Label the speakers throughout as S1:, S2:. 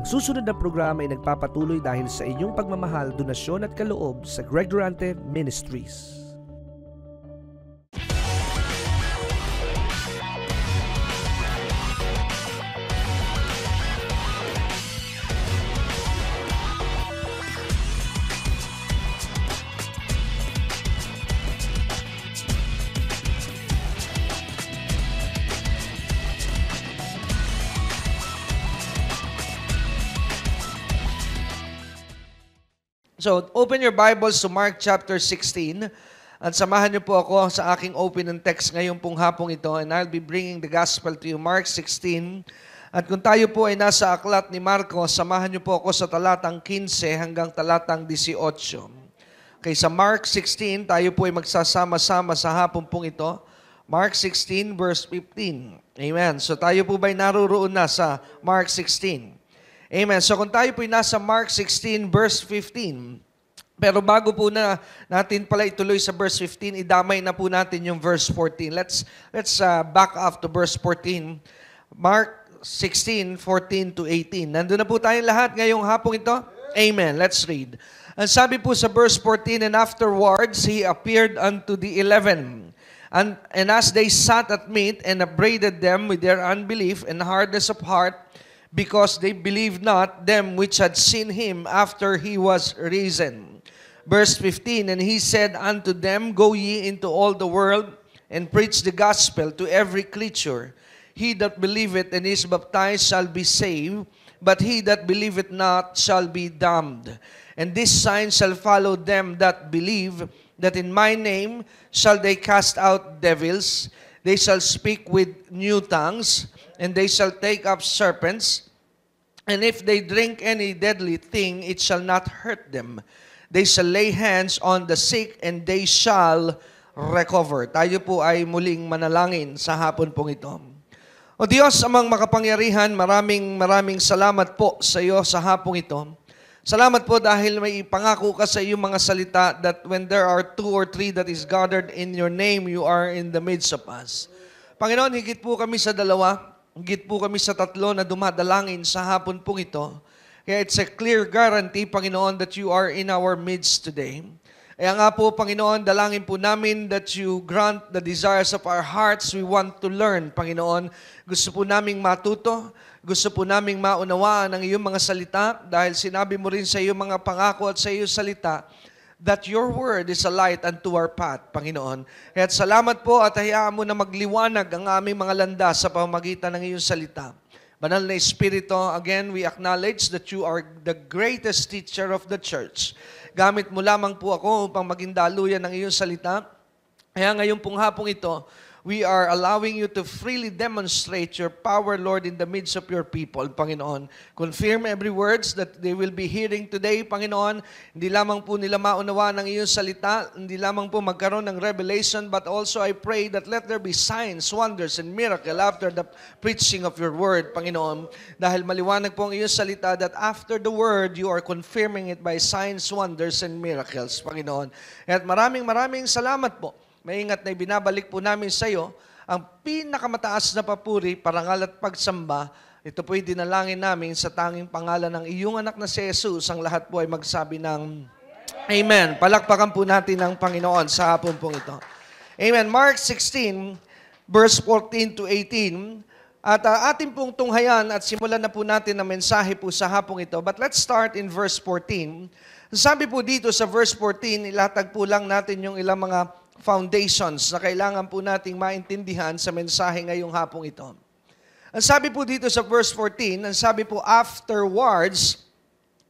S1: susunod na programa ay nagpapatuloy dahil sa inyong pagmamahal, donasyon at kaloob sa Greg Durante Ministries.
S2: So, open your Bibles to Mark chapter 16 at samahan niyo po ako sa aking opening text ngayong pong hapong ito, and I'll be bringing the gospel to you, Mark 16. At kung tayo po ay nasa aklat ni Marcos, samahan niyo po ako sa talatang 15 hanggang talatang 18. Okay, sa Mark 16, tayo po ay magsasama-sama sa hapong pong ito. Mark 16 verse 15. Amen. So tayo po ba ay naroon na sa Mark 16? Amen. So kung tayo po ay nasa Mark 16 verse 15, pero bago po na natin pala ituloy sa verse 15, idamay na po natin yung verse 14. Let's back up to verse 14. Mark 16, 14 to 18. Nandun na po tayong lahat ngayong hapong ito? Amen. Let's read. Ang sabi po sa verse 14, and afterwards he appeared unto the 11. And as they sat at meat and upbraided them with their unbelief and hardness of heart, because they believed not them which had seen him after he was risen. Verse 15, and he said unto them, go ye into all the world, and preach the gospel to every creature. He that believeth and is baptized shall be saved, but he that believeth not shall be damned. And this sign shall follow them that believe, that in my name shall they cast out devils, they shall speak with new tongues, and they shall take up serpents, and if they drink any deadly thing, it shall not hurt them. They shall lay hands on the sick, and they shall recover. Tayo po ay muling manalangin sa hapon pong ito. O Diyos, amang makapangyarihan, maraming salamat po sa iyo sa hapong ito. Salamat po dahil may ipangako ka sa iyong mga salita that when there are 2 or 3 that is gathered in your name, you are in the midst of us. Panginoon, higit po kami sa 2, higit po kami sa 3 na dumadalangin sa hapon pong ito. Kaya it's a clear guarantee, Panginoon, that you are in our midst today. Kaya nga po, Panginoon, dalangin po namin that you grant the desires of our hearts. We want to learn, Panginoon. Gusto po naming matuto. Gusto po naming maunawaan ang iyong mga salita dahil sinabi mo rin sa iyong mga pangako at sa iyong salita that your word is a light unto our path, Panginoon. Kaya salamat po at hayaan mo na magliwanag ang aming mga landas sa pamamagitan ng iyong salita. Banal na Espiritu, again, we acknowledge that you are the greatest teacher of the church. Gamit mo lamang po ako upang maging daluyan ng iyong salita. Kaya ngayon pong hapong ito, we are allowing you to freely demonstrate your power, Lord, in the midst of your people, Panginoon. Confirm every words that they will be hearing today, Panginoon. Hindi lamang po nila maunawaan ng iyong salita, hindi lamang po magkaroon ng revelation, but also I pray that let there be signs, wonders, and miracle after the preaching of your word, Panginoon. Dahil maliwanag po ang iyong salita that after the word, you are confirming it by signs, wonders, and miracles, Panginoon. At maraming salamat po. Maingat na ibinabalik po namin sa iyo ang pinakamataas na papuri, parangal at pagsamba. Ito po'y dinalangin namin sa tanging pangalan ng iyong anak na si Jesus. Ang lahat po ay magsabi ng Amen. Palakpakan po natin ang Panginoon sa hapon pong ito. Amen. Mark 16, verse 14 to 18. At ating pong tunghayan at simulan na po natin ang mensahe po sa hapong ito. But let's start in verse 14. Sabi po dito sa verse 14, ilatag po lang natin yung ilang mga foundations na kailangan po nating maintindihan sa mensahe ngayong hapong ito. Ang sabi po dito sa verse 14, ang sabi po, afterwards,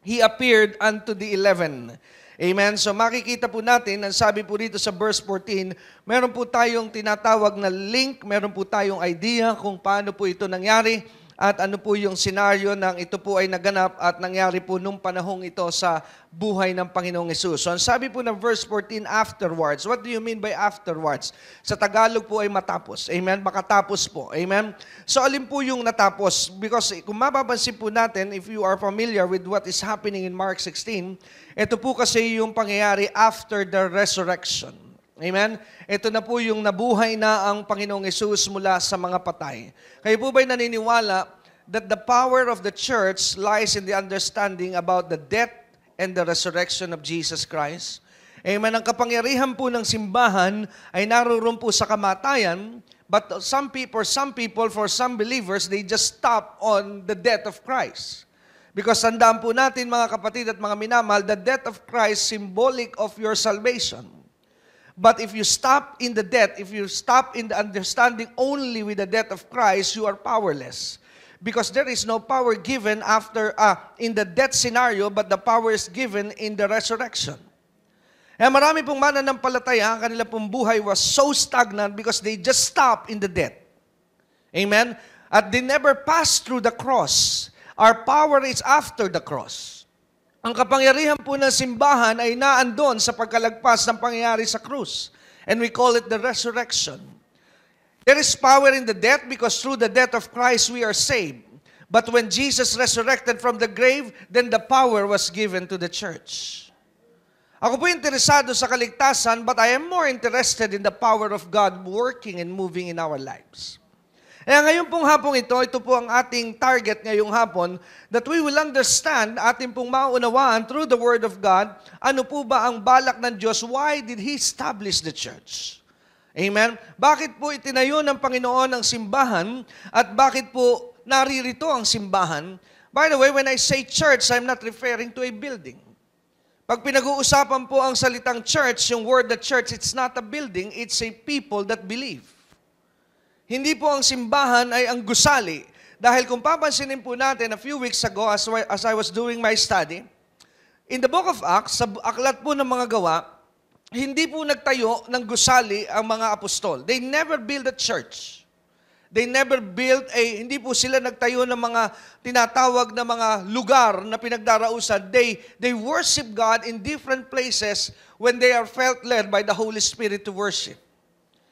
S2: he appeared unto the 11. Amen? So makikita po natin, ang sabi po dito sa verse 14, meron po tayong tinatawag na link, meron po tayong idea kung paano po ito nangyari, at ano po yung senaryo ng ito po ay naganap at nangyari po nung panahong ito sa buhay ng Panginoong Hesus. So, ang sabi po ng verse 14, afterwards. What do you mean by afterwards? Sa Tagalog po ay matapos. Amen? Makatapos po. Amen? So, alin po yung natapos? Because kung mapapansin po natin, if you are familiar with what is happening in Mark 16, ito po kasi yung pangyayari after the resurrection. Amen? Ito na po yung nabuhay na ang Panginoong Hesus mula sa mga patay. Kayo po ba'y naniniwala that the power of the church lies in the understanding about the death and the resurrection of Jesus Christ. Amen. Ang kapangyarihan po ng simbahan ay naroon po sa kamatayan, but some people, for some believers, they just stop on the death of Christ. Because tandaan po natin mga kapatid at mga minamahal, the death of Christ symbolic of your salvation. But if you stop in the death, if you stop in the understanding only with the death of Christ, you are powerless. Because there is no power given in the death scenario, but the power is given in the resurrection. Kaya marami pong mananampalataya, ang kanila pong buhay was so stagnant because they just stopped in the death. Amen? At they never passed through the cross. Our power is after the cross. Ang kapangyarihan po ng simbahan ay naandon sa pagkalagpas ng pangyayari sa krus. And we call it the resurrection. There is power in the death because through the death of Christ we are saved. But when Jesus resurrected from the grave, then the power was given to the church. Ako po interesado sa kaligtasan, but I am more interested in the power of God working and moving in our lives. Kaya ngayon pong hapong ito po ang ating target ngayong hapon, that we will understand, ating pong maunawaan through the Word of God, ano po ba ang balak ng Diyos, why did He establish the church? Amen? Bakit po itinayo ng Panginoon ang simbahan, at bakit po naririto ang simbahan? By the way, when I say church, I'm not referring to a building. Pag pinag-uusapan po ang salitang church, yung word the church, it's not a building, it's a people that believe. Hindi po ang simbahan ay ang gusali. Dahil kung papansinin po natin, a few weeks ago, as I was doing my study, in the book of Acts, sa aklat po ng mga gawa, hindi po nagtayo ng gusali ang mga apostol. They never built a church. They never built hindi po sila nagtayo ng mga tinatawag na mga lugar na pinagdarausan. They worship God in different places when they are felt led by the Holy Spirit to worship.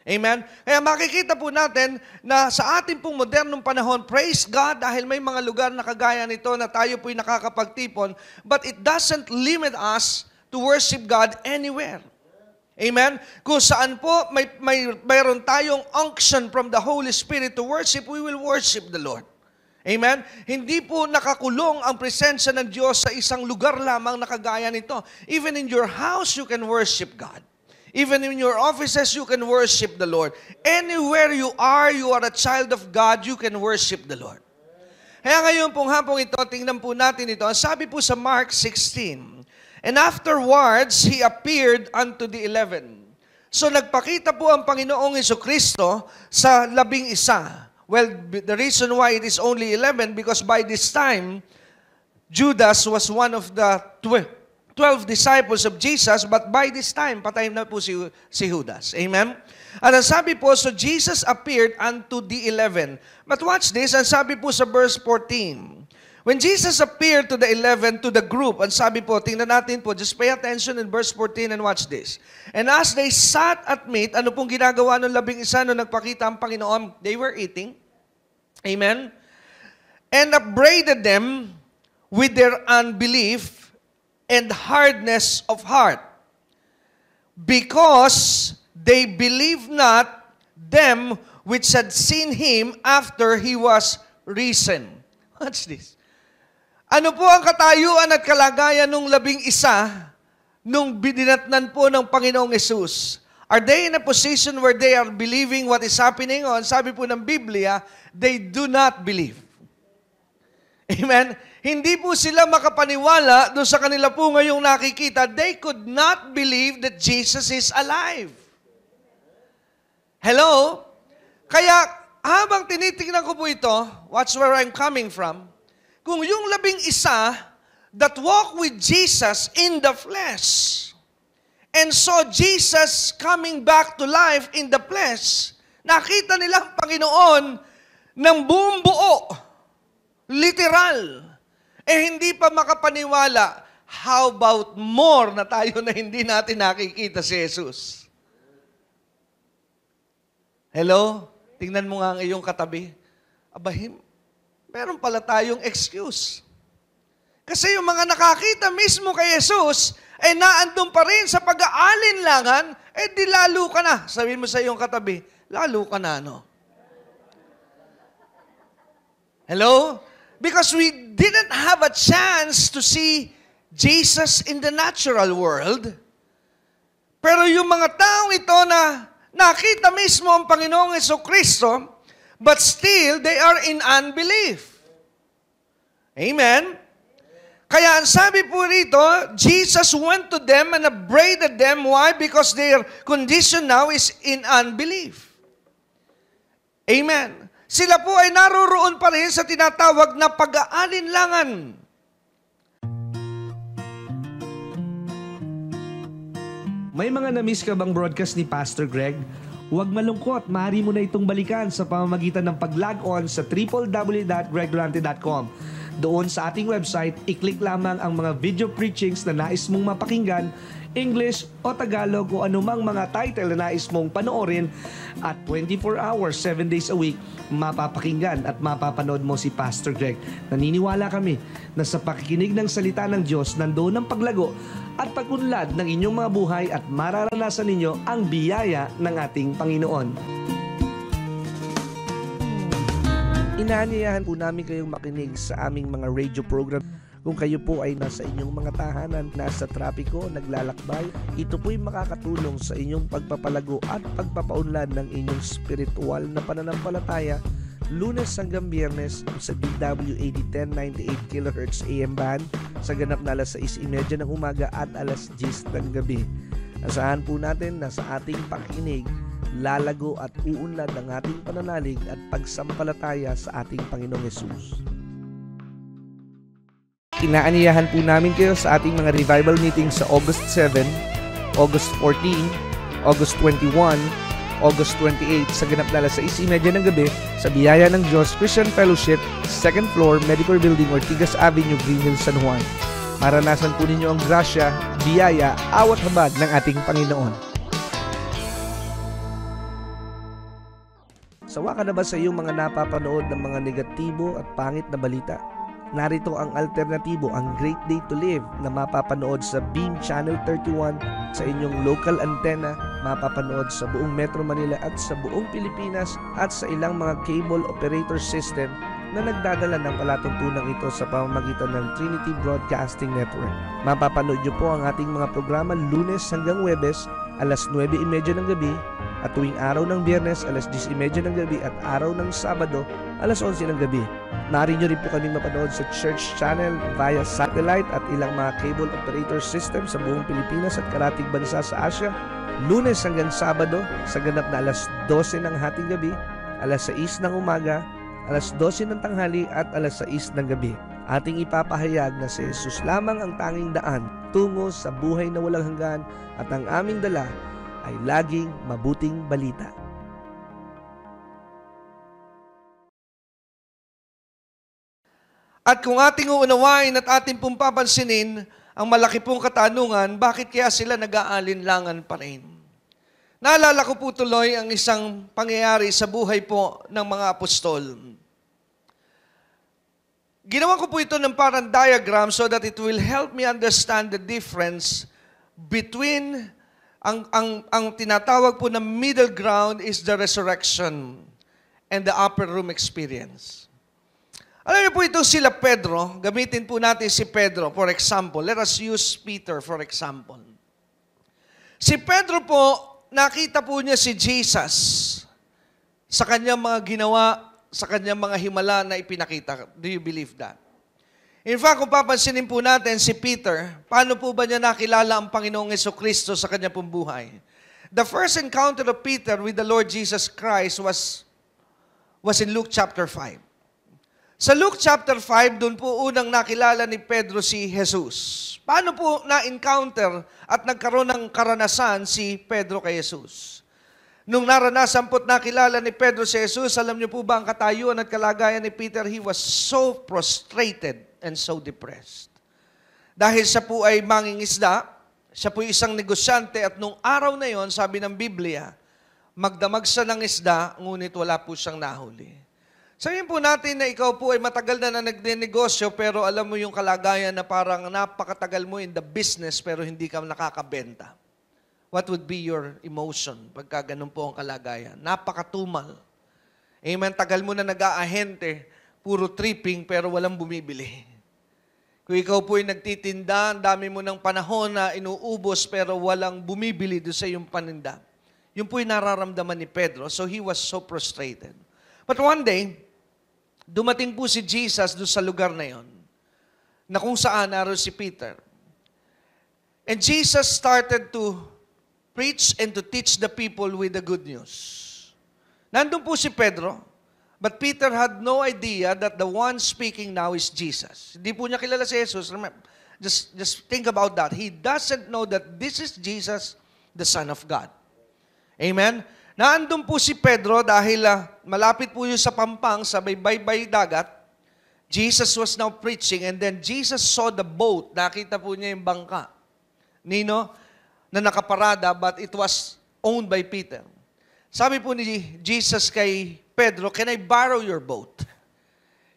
S2: Amen? Kaya makikita po natin na sa ating pong modernong panahon, praise God dahil may mga lugar na kagaya nito na tayo po'y nakakapagtipon, but it doesn't limit us to worship God anywhere. Amen? Kung saan po mayroon tayong unction from the Holy Spirit to worship, we will worship the Lord. Amen? Hindi po nakakulong ang presensya ng Diyos sa isang lugar lamang na kagaya nito. Even in your house, you can worship God. Even in your offices, you can worship the Lord. Anywhere you are a child of God, you can worship the Lord. Kaya ngayon pong hapong ito, tingnan po natin ito. Sabi po sa Mark 16, and afterwards, He appeared unto the 11. So nagpakita po ang Panginoong Jesucristo sa 11. Well, the reason why it is only 11, because by this time, Judas was one of the 12 disciples of Jesus, but by this time, patay na po si Judas. Amen? At ang sabi po, so Jesus appeared unto the 11. But watch this, ang sabi po sa verse 14. When Jesus appeared to the 11, to the group, ang sabi po, tingnan natin po, just pay attention in verse 14 and watch this. And as they sat at meat, ano pong ginagawa ng 11 nung nagpakita ang Panginoon? They were eating. Amen? And upbraided them with their unbelief and hardness of heart, because they believed not them which had seen Him after He was risen. Watch this. Ano po ang katayuan at kalagayan ng 11 nung dinatnan po ng Panginoong Yesus? Are they in a position where they are believing what is happening? O sabi po ng Biblia, they do not believe. Amen? Hindi po sila makapaniwala doon sa kanila po ngayong nakikita. They could not believe that Jesus is alive. Hello? Kaya habang tinitingnan ko po ito, watch where I'm coming from, kung yung 11 that walk with Jesus in the flesh and saw Jesus coming back to life in the flesh, nakita nila ang Panginoon ng buong buo. Literal. Hindi pa makapaniwala, how about more na tayo na hindi natin nakikita si Jesus? Hello? Tingnan mo nga ang iyong katabi. Abahim, meron pala tayong excuse. Kasi yung mga nakakita mismo kay Jesus, ay naandun pa rin sa pag-aalinlangan, di lalo ka na. Sabihin mo sa iyong katabi, lalo ka na, no? Hello? Because we didn't have a chance to see Jesus in the natural world. Pero yung mga taong ito na nakita mismo ang Panginoong Jesucristo, but still, they are in unbelief. Amen? Kaya ang sabi po rito, Jesus went to them and upbraided them. Why? Because their condition now is in unbelief. Amen. Sila po ay naroroon pa rin sa tinatawag na pag-aalinlangan.
S1: May mga na-miss ka bang broadcast ni Pastor Greg? Huwag malungkot, maaari mo na itong balikan sa pamamagitan ng pag-log on sa www.greggurante.com. Doon sa ating website, i-click lamang ang mga video preachings na nais mong mapakinggan, English o Tagalog o anumang mga title na nais mong panoorin at 24 hours, 7 days a week, mapapakinggan at mapapanood mo si Pastor Greg. Naniniwala kami na sa pakikinig ng salita ng Diyos, nandoon ang paglago at pag-unlad ng inyong mga buhay at mararanasan ninyo ang biyaya ng ating Panginoon. Inaanyayahan po namin kayong makinig sa aming mga radio program. Kung kayo po ay nasa inyong mga tahanan, nasa trapiko, naglalakbay, ito po'y makakatulong sa inyong pagpapalago at pagpapaunlad ng inyong spiritual na pananampalataya. Lunes hanggang Biyernes sa DWAD 1098 kHz AM band sa ganap na alas 6:30 ng umaga at alas 10 ng gabi. Asahan po natin na sa ating pakikinig, lalago at uunlad ang ating pananalig at pagsampalataya sa ating Panginoong Hesus. Inaanyayahan po namin kayo sa ating mga revival meetings sa August 7, August 14, August 21, August 28 sa ganap na alas 6:30 ng gabi sa Biyaya ng Diyos Christian Fellowship, 2nd floor, Medicare Building, Ortigas Avenue, Greenville, San Juan. Maranasan po ninyo ang grasya, biyaya, awat habag ng ating Panginoon. Sawa ka na ba sa iyong mga napapanood ng mga negatibo at pangit na balita? Narito ang alternatibo, ang Great Day to Live na mapapanood sa Beam Channel 31 sa inyong local antenna, mapapanood sa buong Metro Manila at sa buong Pilipinas at sa ilang mga cable operator system na nagdadala ng palatuntunang ito sa pamamagitan ng Trinity Broadcasting Network. Mapapanood niyo po ang ating mga programa Lunes hanggang Huwebes, alas 9:30 ng gabi, at tuwing araw ng Biyernes, alas 10:30 ng gabi at araw ng Sabado, alas 11 ng gabi. Maaari nyo rin po kami mapanood sa Church Channel via satellite at ilang mga cable operator system sa buong Pilipinas at karatig bansa sa Asia. Lunes hanggang Sabado, sa ganap na alas 12 ng hating gabi, alas 6 ng umaga, alas 12 ng tanghali at alas 6 ng gabi. Ating ipapahayag na si Jesus lamang ang tanging daan tungo sa buhay na walang hanggan at ang aming dala ay laging mabuting balita.
S2: At kung ating uunawain at ating pong papansinin ang malaki pong katanungan, bakit kaya sila nag-aalinlangan pa rin? Naalala ko po tuloy ang isang pangyayari sa buhay po ng mga apostol. Ginawa ko po ito ng parang diagram so that it will help me understand the difference between ang tinatawag po na middle ground is the resurrection and the upper room experience. Alam niyo po ito sila Pedro, gamitin po natin si Pedro for example. Let us use Peter for example. Si Pedro po, nakita po niya si Jesus sa kanyang mga ginawa, sa kanyang mga himala na ipinakita. Do you believe that? In fact, kung papansinin po natin si Peter, paano po ba niya nakilala ang Panginoong Jesucristo sa kanyang pong buhay? The first encounter of Peter with the Lord Jesus Christ was in Luke chapter 5. Sa Luke chapter 5, doon po unang nakilala ni Pedro si Jesus. Paano po na-encounter at nagkaroon ng karanasan si Pedro kay Jesus? Nung naranasan po't nakilala ni Pedro si Jesus, alam niyo po ba ang katayuan at kalagayan ni Peter? He was so prostrated and so depressed. Dahil siya po ay mangingisda, siya po isang negosyante at nung araw na yon, sabi ng Biblia, magdamag siya ng isda, ngunit wala po siyang nahuli. Sabihin po natin na ikaw po ay matagal na nagnenegosyo pero alam mo yung kalagayan na parang napakatagal mo in the business pero hindi ka nakakabenta. What would be your emotion pagka ganun po ang kalagayan? Napakatumal. Amen. Tagal mo na nag-aahente puro tripping pero walang bumibili. Kung ikaw po ay nagtitinda, ang dami mo ng panahon na inuubos pero walang bumibili doon sa iyong paninda. Yun po ay nararamdaman ni Pedro, so he was so frustrated. But one day, dumating po si Jesus doon sa lugar na yon, na kung saan naroon si Peter. And Jesus started to preach and to teach the people with the good news. Nandun po si Pedro, but Peter had no idea that the one speaking now is Jesus. Hindi po niya kilala si Jesus. Just think about that. He doesn't know that this is Jesus, the Son of God. Amen? Naandun po si Pedro dahil malapit po yun sa Pampang, sa baybay dagat. Jesus was now preaching and then Jesus saw the boat. Nakita po niya yung bangka. Nino, na nakaparada, but it was owned by Peter. Sabi po ni Jesus kay Pedro, "Can I borrow your boat?"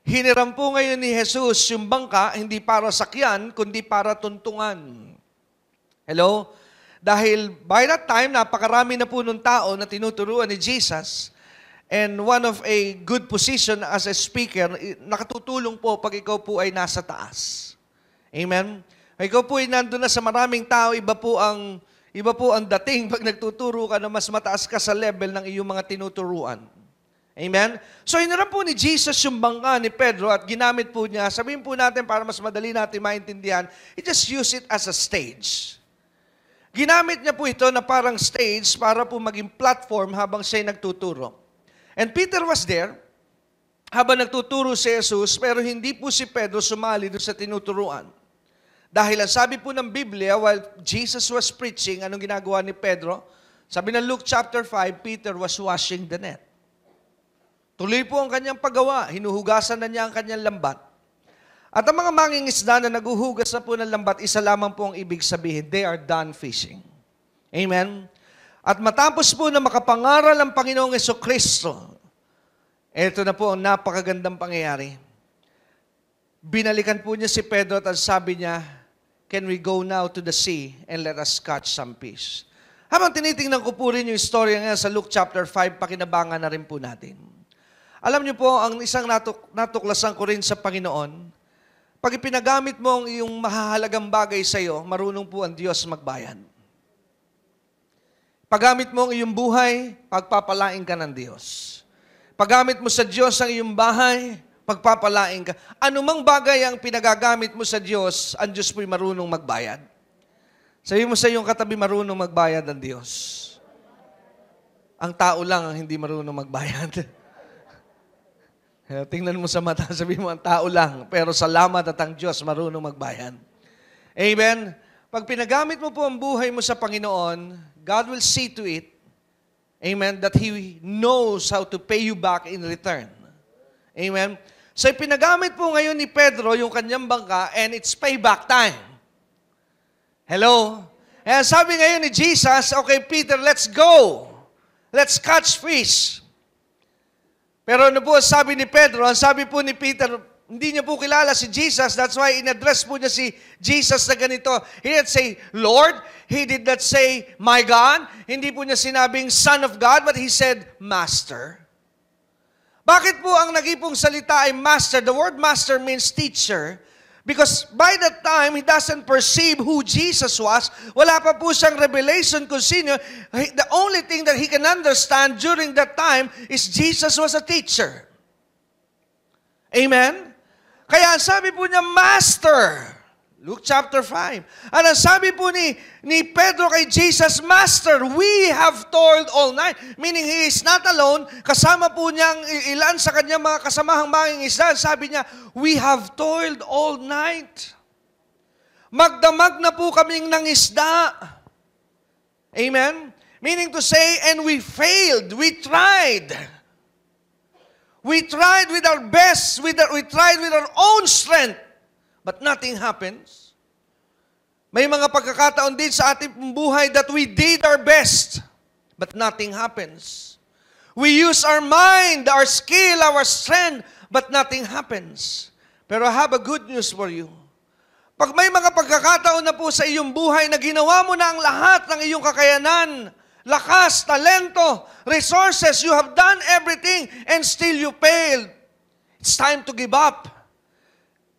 S2: Hiniram po ngayon ni Jesus yung bangka, hindi para sakyan, kundi para tuntungan. Hello? Dahil by that time, napakarami na po ng tao na tinuturuan ni Jesus, and one of a good position as a speaker, nakatutulong po pag ikaw po ay nasa taas. Amen? Ikaw po ay nandun na sa maraming tao, iba po ang dating pag nagtuturo ka na mas mataas ka sa level ng iyong mga tinuturuan. Amen? So, hiniram po ni Jesus yung bangka ni Pedro at ginamit po niya. Sabihin po natin para mas madali natin maintindihan, he just use it as a stage. Ginamit niya po ito na parang stage para po maging platform habang siya'y nagtuturo. And Peter was there habang nagtuturo si Jesus, pero hindi po si Pedro sumali doon sa tinuturuan. Dahil ang sabi po ng Biblia, while Jesus was preaching, anong ginagawa ni Pedro? Sabi ng Luke chapter 5, Peter was washing the net. Tuloy po ang kanyang paggawa. Hinuhugasan na niya ang kanyang lambat. At ang mga mangingisda na naguhugas na po ng lambat, isa lamang po ang ibig sabihin, they are done fishing. Amen? At matapos po na makapangaral ang Panginoong Jesucristo, ito na po ang napakagandang pangyayari. Binalikan po niya si Pedro at sabi niya, "Can we go now to the sea and let us catch some fish?" Habang tinitingnan ko po rin yung istorya ngayon sa Luke chapter 5, pakinabangan na rin po natin. Alam niyo po, ang isang natuklasan ko rin sa Panginoon, pag ipinagamit mo ang iyong mahahalagang bagay sa iyo, marunong po ang Diyos magbayad. Paggamit mo ang iyong buhay, pagpapalain ka ng Diyos. Paggamit mo sa Diyos ang iyong bahay, pagpapalain ka. Anumang bagay ang pinagagamit mo sa Diyos, ang Diyos po'y marunong magbayad. Sabi mo sa iyong katabi, marunong magbayad ang Diyos. Ang tao lang ang hindi marunong magbayad. Tingnan mo sa mata, sabi mo, ang tao lang. Pero salamat at ang Diyos marunong magbayad. Amen? Pag pinagamit mo po ang buhay mo sa Panginoon, God will see to it, amen, that He knows how to pay you back in return. Amen? So, pinagamit po ngayon ni Pedro yung kanyang bangka and it's payback time. Hello? And sabi ngayon ni Jesus, "Okay, Peter, let's go. Let's catch fish." Pero ano po sabi ni Pedro? Ang sabi po ni Peter, hindi niya po kilala si Jesus. That's why in-address po niya si Jesus na ganito. He did not say, "Lord." He did not say, "My God." Hindi po niya sinabing Son of God, but he said, "Master." Bakit po ang nagipong salita ay master? The word master means teacher. Because by that time, he doesn't perceive who Jesus was. Wala pa po siyang revelation kung sino. The only thing that he can understand during that time is Jesus was a teacher. Amen? Kaya sabi po niya, "Master." Luke chapter 5. At ang sabi po ni Pedro kay Jesus, "Master, we have toiled all night." Meaning he is not alone. Kasama po niyang ilan sa kanyang mga kasamahang mangingisda. Sabi niya, "We have toiled all night." Magdamag na po kaming nangisda. Amen? Meaning to say, and we failed. We tried. We tried with our best. We tried with our own strength. But nothing happens. May mga pagkakataon din sa ating buhay that we did our best, but nothing happens. We use our mind, our skill, our strength, but nothing happens. Pero I have a good news for you. Pag may mga pagkakataon na po sa iyong buhay na ginawa mo na ang lahat ng iyong kakayanan, lakas, talento, resources, you have done everything, and still you failed. It's time to give up.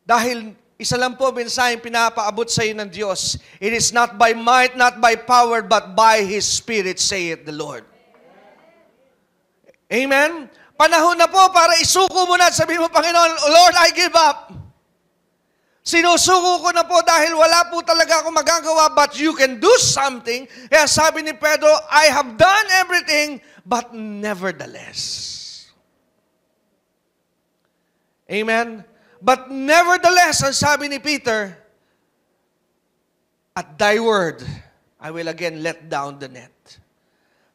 S2: Dahil isa lang po mensaheng pinapaabot sa iyo ng Diyos. It is not by might, not by power, but by His Spirit, saith the Lord. Amen? Panahon na po para isuko mo na at sabihin mo, Panginoon, Lord, I give up. Sinusuko ko na po dahil wala po talaga ako magagawa, but you can do something. Kaya sabi ni Pedro, I have done everything, but nevertheless. Amen? But nevertheless, ang sabi ni Peter, at thy word, I will again let down the net.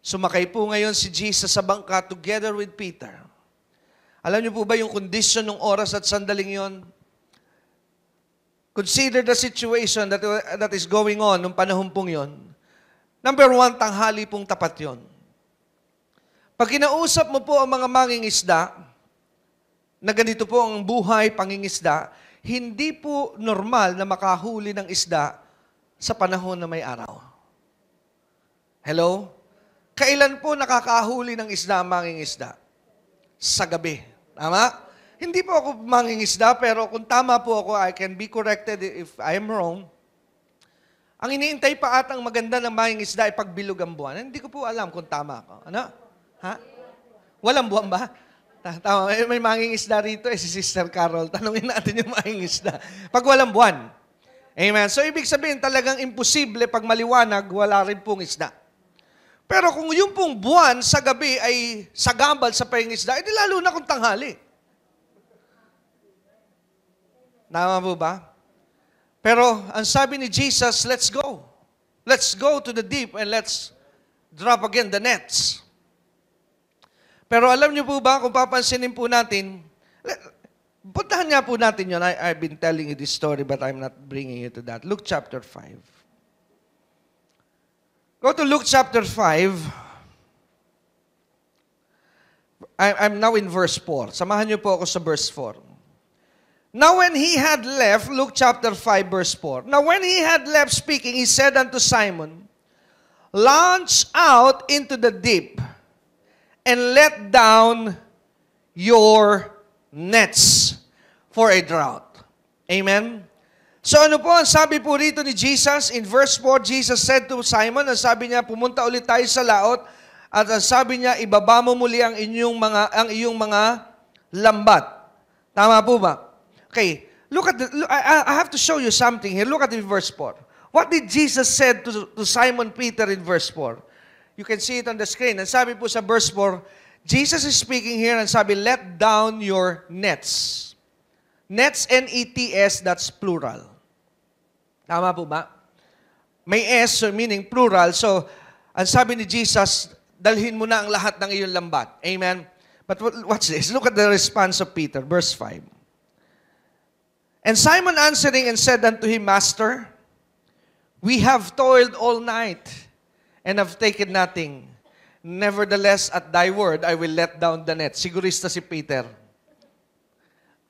S2: Sumakay po ngayon si Jesus sa bangka together with Peter. Alam niyo po ba yung condition ng oras at sandaling yon? Consider the situation that is going on nung panahon pong yon. Number one, tanghali pong tapat yon. Pag kinausap mo po ang mga mangingisda, na ganito po ang buhay pangingisda, hindi po normal na makahuli ng isda sa panahon na may araw. Hello? Kailan po nakakahuli ng isda ang mangingisda? Sa gabi. Tama? Hindi po ako mangingisda, pero kung tama po ako, I can be corrected if I am wrong. Ang iniintay pa atang maganda ng mangingisda ay pagbilog ang buwan. Hindi ko po alam kung tama ako. Ano? Ha? Walang buwan ba? Tama, may mangingisda rito si Sister Carol. Tanungin natin yung mangingisda. Pag walang buwan. Amen. So, ibig sabihin talagang imposible pag maliwanag, wala rin pong isda. Pero kung yung pong buwan sa gabi ay sagambal sa pangingisda, edi lalo na kung tanghali. Tama po ba? Pero ang sabi ni Jesus, let's go. Let's go to the deep and let's drop again the nets. Pero alam niyo po ba, kung papansinin po natin, puntahan nga po natin yun. I've been telling you this story, but I'm not bringing you to that. Luke chapter 5. Go to Luke chapter 5. I'm now in verse 4. Samahan niyo po ako sa verse 4. Now when he had left, Luke chapter 5, verse 4. Now when he had left speaking, he said unto Simon, launch out into the deep, and let down your nets for a drought. Amen? So ano po ang sabi po rito ni Jesus? In verse 4, Jesus said to Simon, ang sabi niya, pumunta ulit tayo sa laot, at ang sabi niya, ibaba mo muli ang iyong mga lambat. Tama po ba? Okay, I have to show you something here. Look at in verse 4. What did Jesus said to Simon Peter in verse 4? You can see it on the screen. And sabi po sa verse 4, Jesus is speaking here and sabi, let down your nets. Nets, N-E-T-S, that's plural. Tama po ba? May S, meaning plural. So, ang sabi ni Jesus, dalhin mo na ang lahat ng iyong lambat. Amen? But watch this. Look at the response of Peter. Verse 5. And Simon answering and said unto him, Master, we have toiled all night and have taken nothing. Nevertheless, at thy word, I will let down the net. Sigurista si Peter.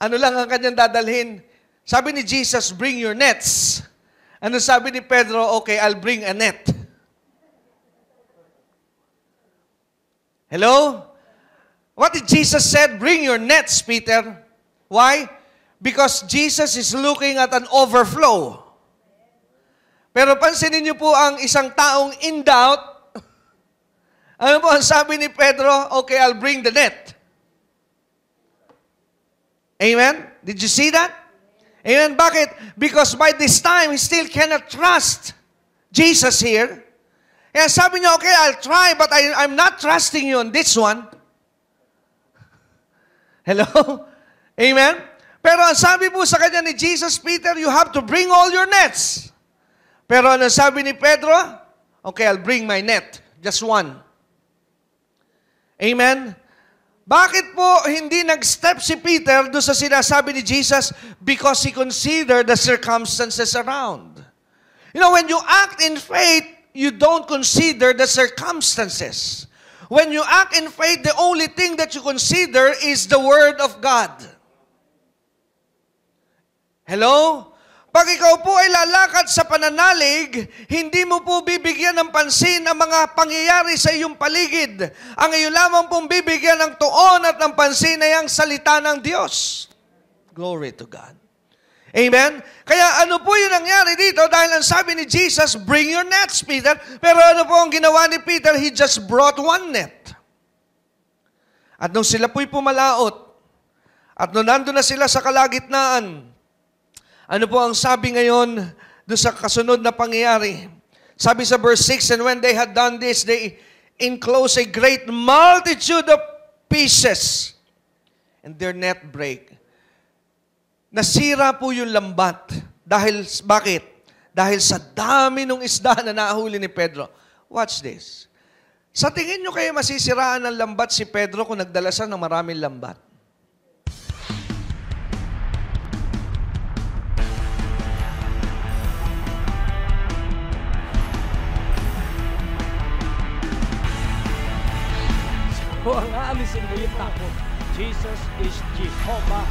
S2: Ano lang ang kanyang dadalhin? Sabi ni Jesus, bring your nets. Ano sabi ni Pedro? Okay, I'll bring a net. Hello? What did Jesus said? Bring your nets, Peter. Why? Because Jesus is looking at an overflow. Pero pansinin niyo po ang isang taong in doubt. Ano po ang sabi ni Pedro? Okay, I'll bring the net. Amen? Did you see that? Amen? Bakit? Because by this time, he still cannot trust Jesus here. Kaya sabi niya, okay, I'll try, but I'm not trusting you on this one. Hello? Amen? Pero ang sabi po sa kanya ni Jesus, Peter, you have to bring all your nets. Pero ano sabi ni Pedro? Okay, I'll bring my net. Just one. Amen? Bakit po hindi nag-step si Peter doon sa sinasabi ni Jesus? Because he considered the circumstances around. You know, when you act in faith, you don't consider the circumstances. When you act in faith, the only thing that you consider is the Word of God. Hello? Pag ikaw po ay lalakad sa pananalig, hindi mo po bibigyan ng pansin ang mga pangyayari sa iyong paligid. Ang iyo lamang pong bibigyan ng tuon at ng pansin ay ang salita ng Diyos. Glory to God. Amen? Kaya ano po yung nangyari dito? Dahil ang sabi ni Jesus, bring your nets, Peter. Pero ano po ang ginawa ni Peter? He just brought one net. At nung sila po'y pumalaot, at nung nandun na sila sa kalagitnaan, ano po ang sabi ngayon doon sa kasunod na pangyayari? Sabi sa verse 6, and when they had done this, they enclosed a great multitude of pieces, and their net break. Nasira po yung lambat. Dahil, bakit? Dahil sa dami ng isda na nahuli ni Pedro. Watch this. Sa tingin nyo kayo masisiraan ng lambat si Pedro kung nagdala siya ng maraming lambat?
S3: O ang aalisin mo yung takot. Jesus is Jehovah.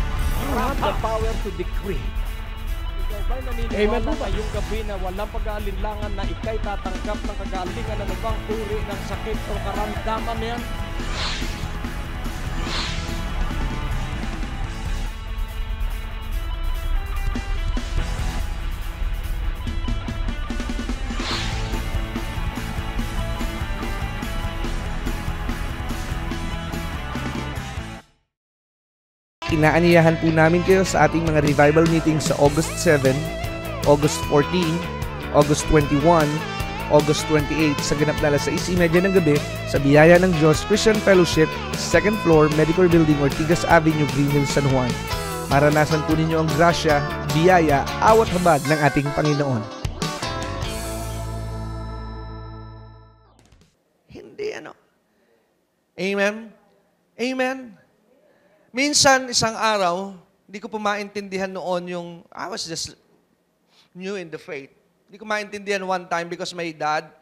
S3: You have the power to decree. Ikaw ba'y naniniwala ngayong gabi na walang pag-aalinlangan na ikay tatanggap ng kagalingan na bang uri ng sakit o karamdaman yan?
S1: Inaanyayahan po namin kayo sa ating mga revival meetings sa August 7, August 14, August 21, August 28 sa ganap na alas 6:30 ng gabi sa Biyaya ng Diyos Christian Fellowship, 2nd floor, Medicor Building, Ortigas Avenue, Green Hills, San Juan. Maranasan po ninyo ang grasya, biyaya, awat habag ng ating Panginoon.
S2: Hindi ano. Amen? Amen? Minsan, isang araw, hindi ko po maintindihan noon yung, I was just new in the faith. Hindi ko maintindihan one time because my dad,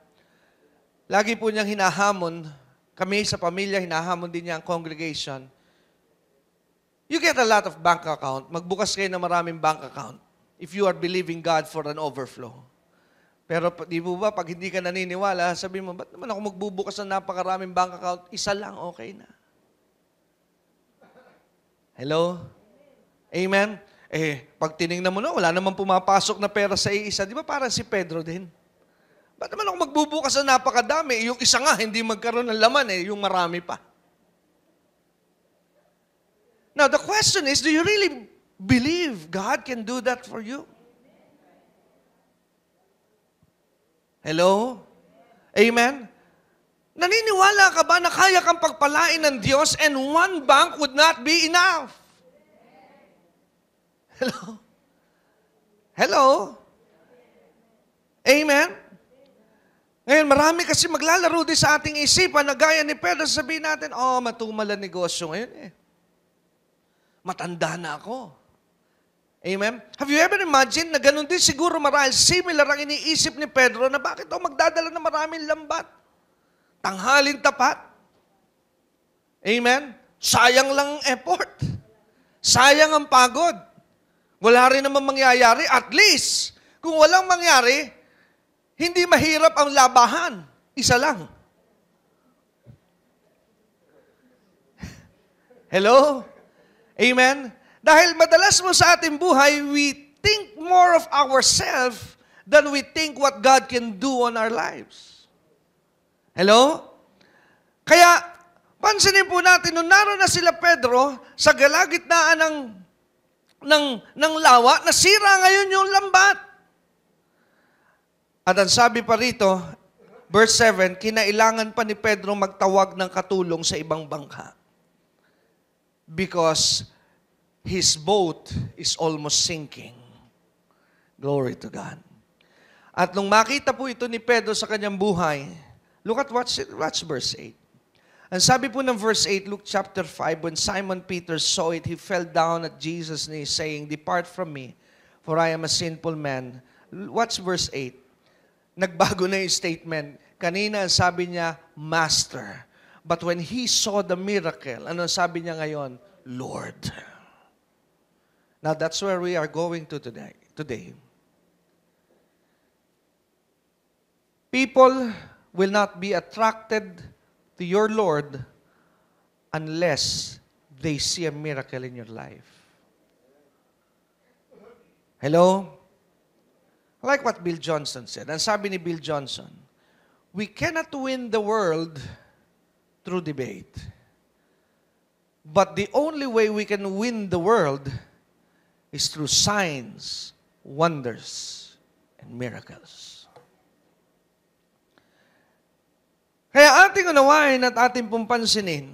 S2: lagi po niyang hinahamon, kami sa pamilya, hinahamon din niya ang congregation. You get a lot of bank account. Magbukas kayo ng maraming bank account if you are believing God for an overflow. Pero di po ba, pag hindi ka naniniwala, sabi mo, ba't naman ako magbubukas ng napakaraming bank account? Isa lang, okay na. Hello? Amen? Pag tinignan mo na, wala namang pumapasok na pera sa isa. Di ba parang si Pedro din? Ba't naman ako magbubukas na napakadami? Yung isa nga, hindi magkaroon ng laman yung marami pa. Now, the question is, do you really believe God can do that for you? Hello? Amen? Naniniwala ka ba na kaya kang pagpalain ng Diyos and one bank would not be enough? Hello? Hello? Amen? Ngayon, marami kasi maglalaro din sa ating isipan na gaya ni Pedro, sabihin natin, matumal ang negosyo ngayon Matanda na ako. Amen? Have you ever imagined na ganun din siguro marahil similar ang iniisip ni Pedro na bakit magdadala ng maraming lambat? Tanghalin tapat. Amen? Sayang lang ang effort. Sayang ang pagod. Wala rin naman mangyayari. At least, kung walang mangyari, hindi mahirap ang labahan. Isa lang. Hello? Amen? Dahil madalas mo sa ating buhay, we think more of ourselves than we think what God can do on our lives. Hello? Kaya, pansinin po natin, nung naroon na sila Pedro, sa galagitnaan ng lawa, nasira ngayon yung lambat. At ang sabi pa rito, verse 7, kinailangan pa ni Pedro magtawag ng katulong sa ibang bangka. Because his boat is almost sinking. Glory to God. At nung makita po ito ni Pedro sa kanyang buhay, look at watch verse 8. Ang sabi po ng verse 8, Luke chapter 5, when Simon Peter saw it, he fell down at Jesus' knees, saying, "Depart from me, for I am a sinful man." Watch verse 8. Nagbago na yung statement. Kanina ang sabi niya, Master. But when he saw the miracle, ano sabi niya ngayon? Lord. Now that's where we are going to today. People will not be attracted to your Lord unless they see a miracle in your life. Hello? I like what Bill Johnson said. Ang sabi ni Bill Johnson, we cannot win the world through debate. But the only way we can win the world is through signs, wonders, and miracles. Kaya ating unawain at ating pong pansinin,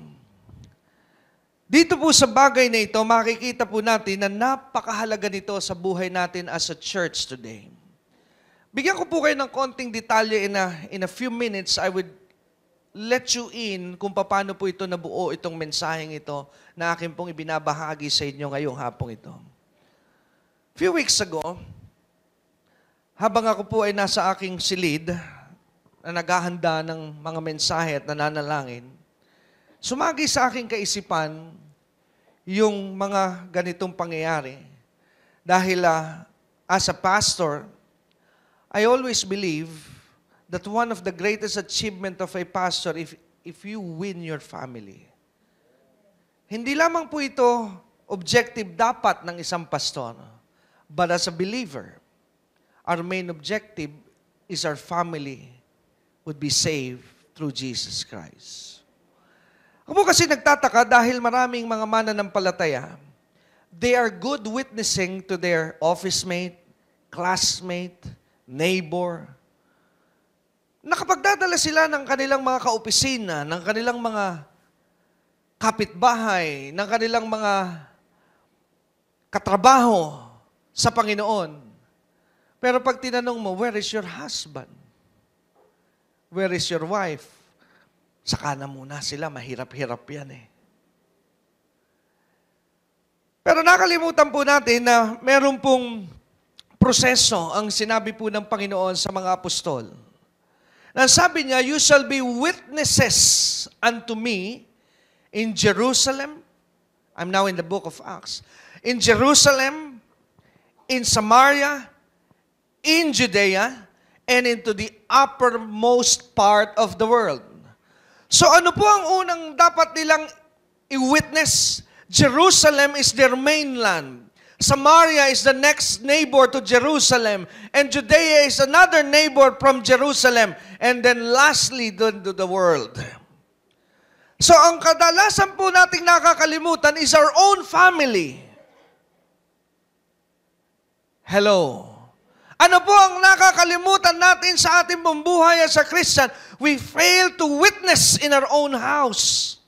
S2: dito po sa bagay na ito, makikita po natin na napakahalaga nito sa buhay natin as a church today. Bigyan ko po kayo ng konting detalye in a few minutes. I would let you in kung paano po ito nabuo itong mensaheng ito na akin pong ibinabahagi sa inyo ngayong hapong ito. Few weeks ago, habang ako po ay nasa aking silid na naghahanda ng mga mensahe at nananalangin, sumagi sa aking kaisipan yung mga ganitong pangyayari. Dahil as a pastor, I always believe that one of the greatest achievement of a pastor if you win your family. Hindi lamang po ito objective dapat ng isang pastor, but as a believer, our main objective is our family would be saved through Jesus Christ. Ako kasi nagtataka dahil maraming mga mananampalataya, they are good witnessing to their office mate, classmate, neighbor. Nakapagdadala sila ng kanilang mga kaopisina, ng kanilang mga kapitbahay, ng kanilang mga katrabaho sa Panginoon. Pero pag tinanong mo, where is your husband? Where is your wife? Saka na muna sila, mahirap-hirap yan eh. Pero nakalimutan po natin na meron pong proseso ang sinabi po ng Panginoon sa mga apostol. Na sabi niya, you shall be witnesses unto me in Jerusalem. I'm now in the book of Acts. In Jerusalem, in Samaria, in Judea, and into the uppermost part of the world. So ano po ang unang dapat nilang i-witness? Jerusalem is their mainland. Samaria is the next neighbor to Jerusalem. And Judea is another neighbor from Jerusalem. And then lastly, to the world. So ang kadalasan po nating nakakalimutan is our own family. Hello. Ano po ang nakakalimutan natin sa ating buhay as a Christian? We fail to witness in our own house.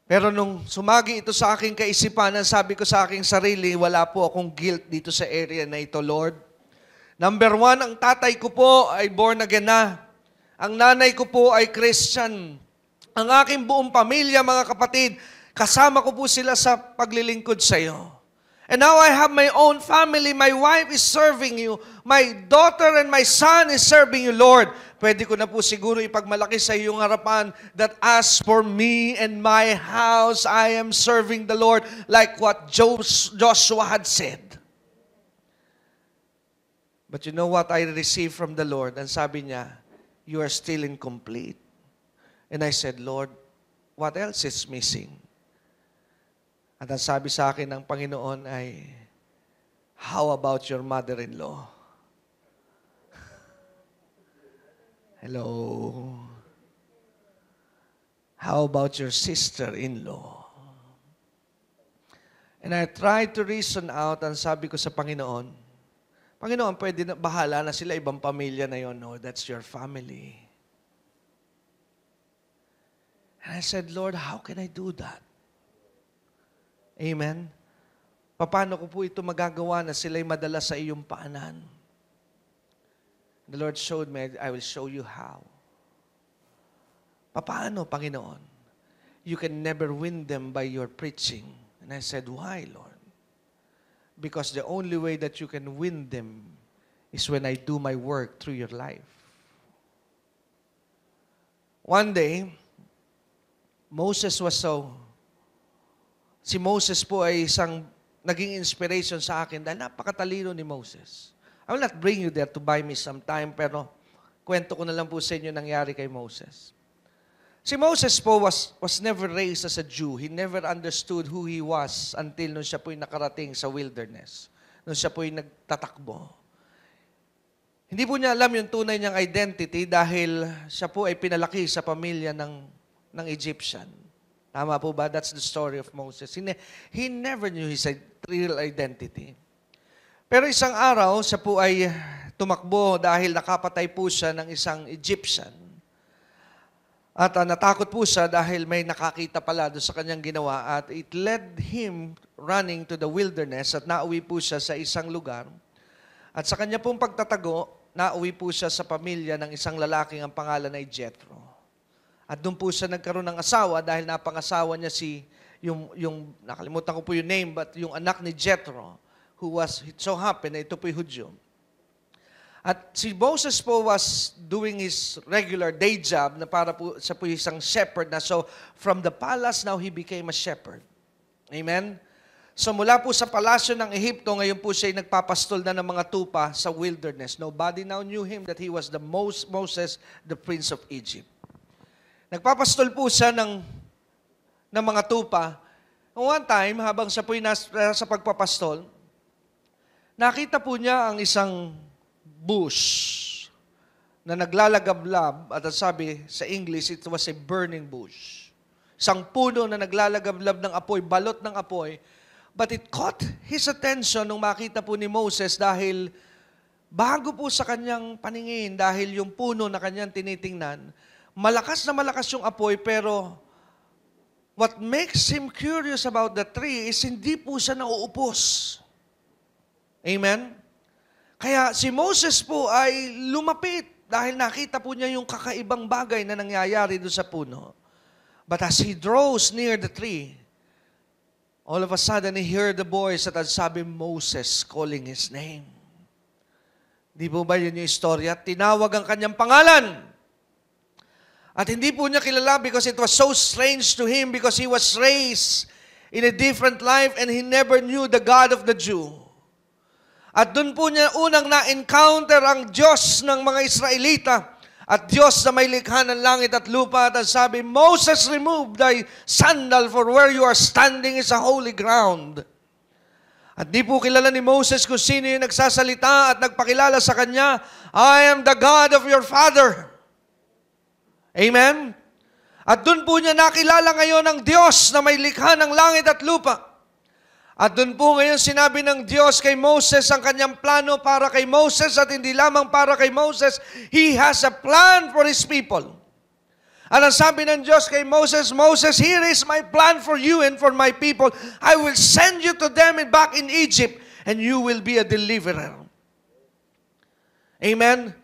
S2: Pero nung sumagi ito sa aking kaisipan, sabi ko sa aking sarili, wala po akong guilt dito sa area na ito, Lord. Number one, ang tatay ko po ay born again na. Ang nanay ko po ay Christian. Ang aking buong pamilya, mga kapatid, kasama ko po sila sa paglilingkod sa iyo. And now I have my own family. My wife is serving you. My daughter and my son is serving you, Lord. Pwede ko na po siguro ipagmalaki sa iyong harapan that as for me and my house, I am serving the Lord like what Joshua had said. But you know what I received from the Lord? And sabi niya, you are still incomplete. And I said, Lord, what else is missing? At ang sabi sa akin ng Panginoon ay, how about your mother-in-law? Hello? How about your sister-in-law? And I tried to reason out, ang sabi ko sa Panginoon, Panginoon, pwede na, bahala na sila, ibang pamilya na yon. No, that's your family. And I said, Lord, how can I do that? Amen? Paano ko po ito magagawa na sila'y madala sa iyong paanan? The Lord showed me, I will show you how. Paano, Panginoon? You can never win them by your preaching. And I said, why, Lord? Because the only way that you can win them is when I do my work through your life. One day, Si Moses po ay isang naging inspiration sa akin dahil napakatalino ni Moses. I will not bring you there to buy me some time, pero Kwento ko na lang po sa inyo nangyari kay Moses. Si Moses po was never raised as a Jew. He never understood who he was until nung siya po'y nakarating sa wilderness. Nung siya po'y nagtatakbo. Hindi po niya alam yung tunay niyang identity dahil siya po ay pinalaki sa pamilya ng Egyptian. Tama po ba? That's the story of Moses. He never knew his real identity. Pero isang araw, siya po ay tumakbo dahil nakapatay po siya ng isang Egyptian. At natakot po siya dahil may nakakita pala doon sa kanyang ginawa at it led him running to the wilderness at nauwi po siya sa isang lugar. At sa kanya pong pagtatago, nauwi po siya sa pamilya ng isang lalaking ang pangalan ay Jethro. At doon po siya nagkaroon ng asawa dahil napangasawa niya yung nakalimutan ko po yung name, but yung anak ni Jethro, who was, it so happened na ito po'y Hudyo. At si Moses po was doing his regular day job na para po siya po isang shepherd na. So, from the palace, now he became a shepherd. Amen? So, mula po sa palasyo ng Ehipto, ngayon po siya nagpapastol na ng mga tupa sa wilderness. Nobody now knew him that he was the Moses, the prince of Egypt. Nagpapastol po siya ng mga tupa. One time, habang siya po nasa pagpapastol, nakita po niya ang isang bush na naglalagablab at sabi sa English, it was a burning bush. Isang puno na naglalagablab ng apoy, balot ng apoy. But it caught his attention nung makita po ni Moses dahil bago po sa kanyang paningin, dahil yung puno na kanyang tinitingnan, malakas na malakas yung apoy, pero what makes him curious about the tree is hindi po siya nauupos. Amen? Kaya si Moses po ay lumapit dahil nakita po niya yung kakaibang bagay na nangyayari doon sa puno. But as he draws near the tree, all of a sudden he heard the voice at sabi Moses calling his name. Di po ba yun yung istorya? Tinawag ang kanyang pangalan. At hindi po niya kilala because it was so strange to him because he was raised in a different life and he never knew the God of the Jew. At doon po niya unang na-encounter ang Diyos ng mga Israelita at Diyos na may likha ng langit at lupa at sabi, Moses, remove thy sandal for where you are standing is a holy ground. At di po kilala ni Moses kung sino yung nagsasalita at nagpakilala sa kanya, I am the God of your father. Amen? At doon po niya nakilala ngayon ang Diyos na may likha ng langit at lupa. At doon po ngayon sinabi ng Diyos kay Moses ang kanyang plano para kay Moses at hindi lamang para kay Moses, He has a plan for His people. At ang sabi ng Diyos kay Moses, Moses, here is my plan for you and for my people. I will send you to them back in Egypt and you will be a deliverer. Amen?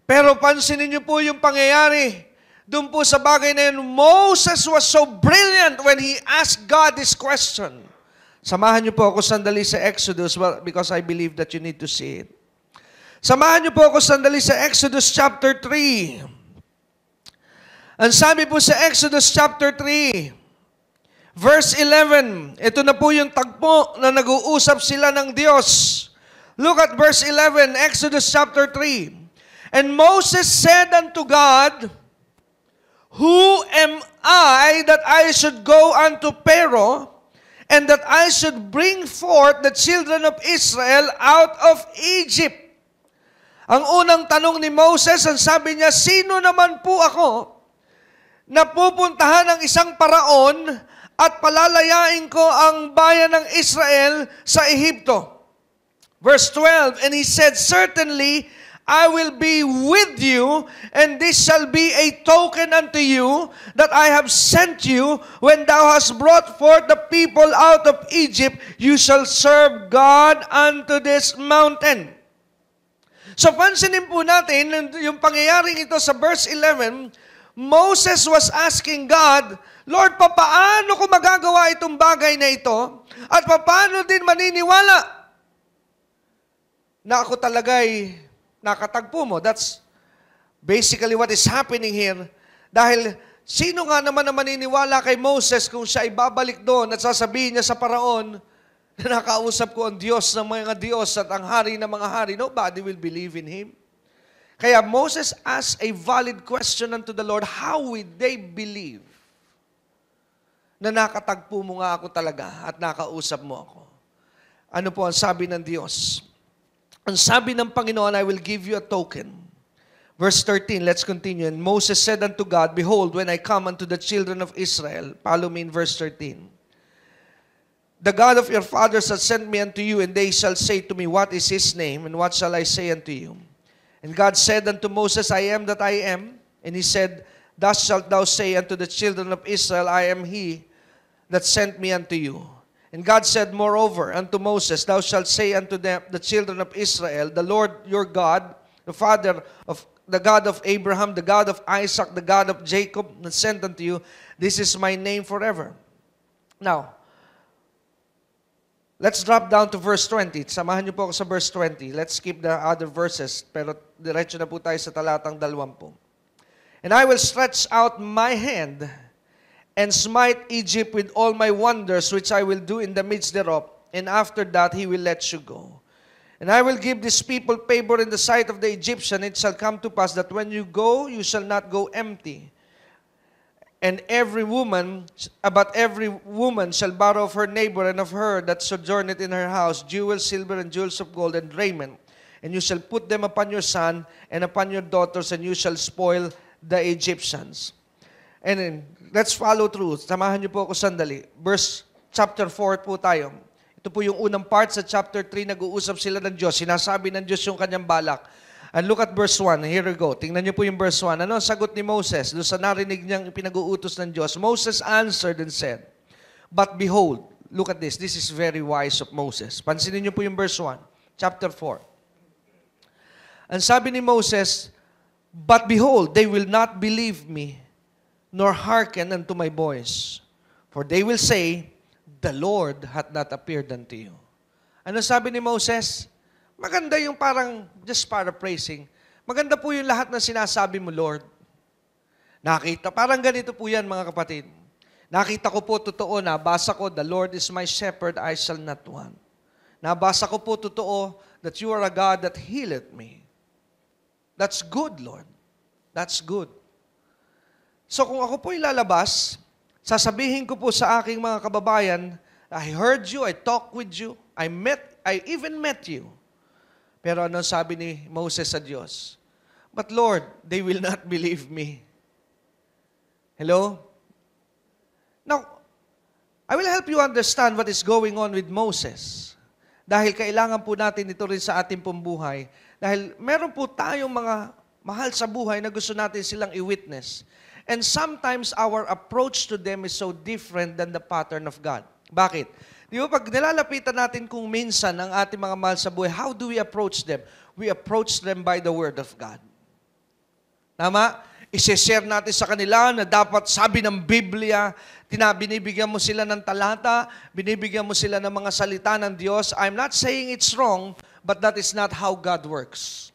S2: Pero pansinin niyo po yung pangyayari. Doon po sa bagay na yun, Moses was so brilliant when he asked God this question. Samahan niyo po ako sandali sa Exodus because I believe that you need to see it. Samahan niyo po ako sandali sa Exodus chapter 3. Ang sabi po sa Exodus chapter 3, verse 11, ito na po yung tagpo na nag-uusap sila ng Diyos. Look at verse 11, Exodus chapter 3. And Moses said unto God, Who am I that I should go unto Pharaoh, and that I should bring forth the children of Israel out of Egypt? Ang unang tanong ni Moses, ang sabi niya, sino naman po ako na pupuntahan ng isang paraon at palalayain ko ang bayan ng Israel sa Ehipto? Verse 12, and he said, Certainly, I will be with you, and this shall be a token unto you that I have sent you. When thou hast brought forth the people out of Egypt, you shall serve God unto this mountain. So pansinin po natin yung pangyayaring ito sa verse 11, Moses was asking God, Lord, paano ko magagawa itong bagay na ito? At paano din maniniwala na ako talaga'y nakatagpo mo? That's basically what is happening here. Dahil sino nga naman na maniniwala kay Moses kung siya ay babalik doon at sasabihin niya sa paraon na nakausap ko ang Diyos ng mga Diyos at ang hari ng mga hari? Nobody will believe in him. Kaya Moses asked a valid question unto the Lord, how will they believe na nakatagpo mo nga ako talaga at nakausap mo ako? Ano po ang sabi ng Diyos? Ang sabi ng Panginoon, I will give you a token. Verse 13, let's continue. And Moses said unto God, behold, when I come unto the children of Israel, follow me in verse 13. The God of your fathers hath sent me unto you, and they shall say to me, what is his name, and what shall I say unto you? And God said unto Moses, I am that I am. And he said, thus shalt thou say unto the children of Israel, I am he that sent me unto you. And God said moreover unto Moses, thou shalt say unto them, the children of Israel, the Lord your God, the God of Abraham, the God of Isaac, the God of Jacob, that sent unto you, this is my name forever. Now, let's drop down to verse 20. Samahan niyo po ako sa verse 20. Let's skip the other verses, pero diretso na po tayo sa talatang 20. And I will stretch out my hand and smite Egypt with all my wonders, which I will do in the midst thereof, and after that he will let you go. And I will give this people favor in the sight of the Egyptian. It shall come to pass that when you go, you shall not go empty. And every woman shall borrow of her neighbor and of her that sojourneth in her house jewels, silver, and jewels of gold, and raiment. And you shall put them upon your son and upon your daughters, and you shall spoil the Egyptians. And then, let's follow through. Samahan niyo po ako sandali. Chapter 4 po tayo. Ito po yung unang part sa chapter 3, nag-uusap sila ng Diyos. Sinasabi ng Diyos yung kanyang balak. And look at verse 1. Here we go. Tingnan niyo po yung verse 1. Ano ang sagot ni Moses? Doon sa narinig niyang pinag-uutos ng Diyos. Moses answered and said, but behold, look at this. This is very wise of Moses. Pansinin niyo po yung verse 1. Chapter 4. Ang sabi ni Moses, but behold, they will not believe me, nor hearken unto my voice. For they will say, the Lord hath not appeared unto you. Ano sabi ni Moses? Maganda yung parang, just paraphrasing, maganda po yung lahat na sinasabi mo, Lord. Nakita, parang ganito po yan, mga kapatid. Nakita ko po totoo, nabasa ko, the Lord is my shepherd, I shall not want. Nabasa ko po totoo, that you are a God that healeth me. That's good, Lord. That's good. So kung ako po ilalabas, sasabihin ko po sa aking mga kababayan, I heard you, I talked with you, I even met you. Pero ano sabi ni Moses sa Diyos? But Lord, they will not believe me. Hello? Now, I will help you understand what is going on with Moses. Dahil kailangan po natin ito rin sa ating pong buhay. Dahil meron po tayong mga mahal sa buhay na gusto natin silang i-witness. And sometimes our approach to them is so different than the pattern of God. Bakit? Di ba pag nilalapitan natin kung minsan ang ating mga mahal sa buhay, how do we approach them? We approach them by the Word of God. Tama? I-share natin sa kanila na dapat sabi ng Biblia, binibigyan mo sila ng talata, binibigyan mo sila ng mga salita ng Diyos. I'm not saying it's wrong, but that is not how God works.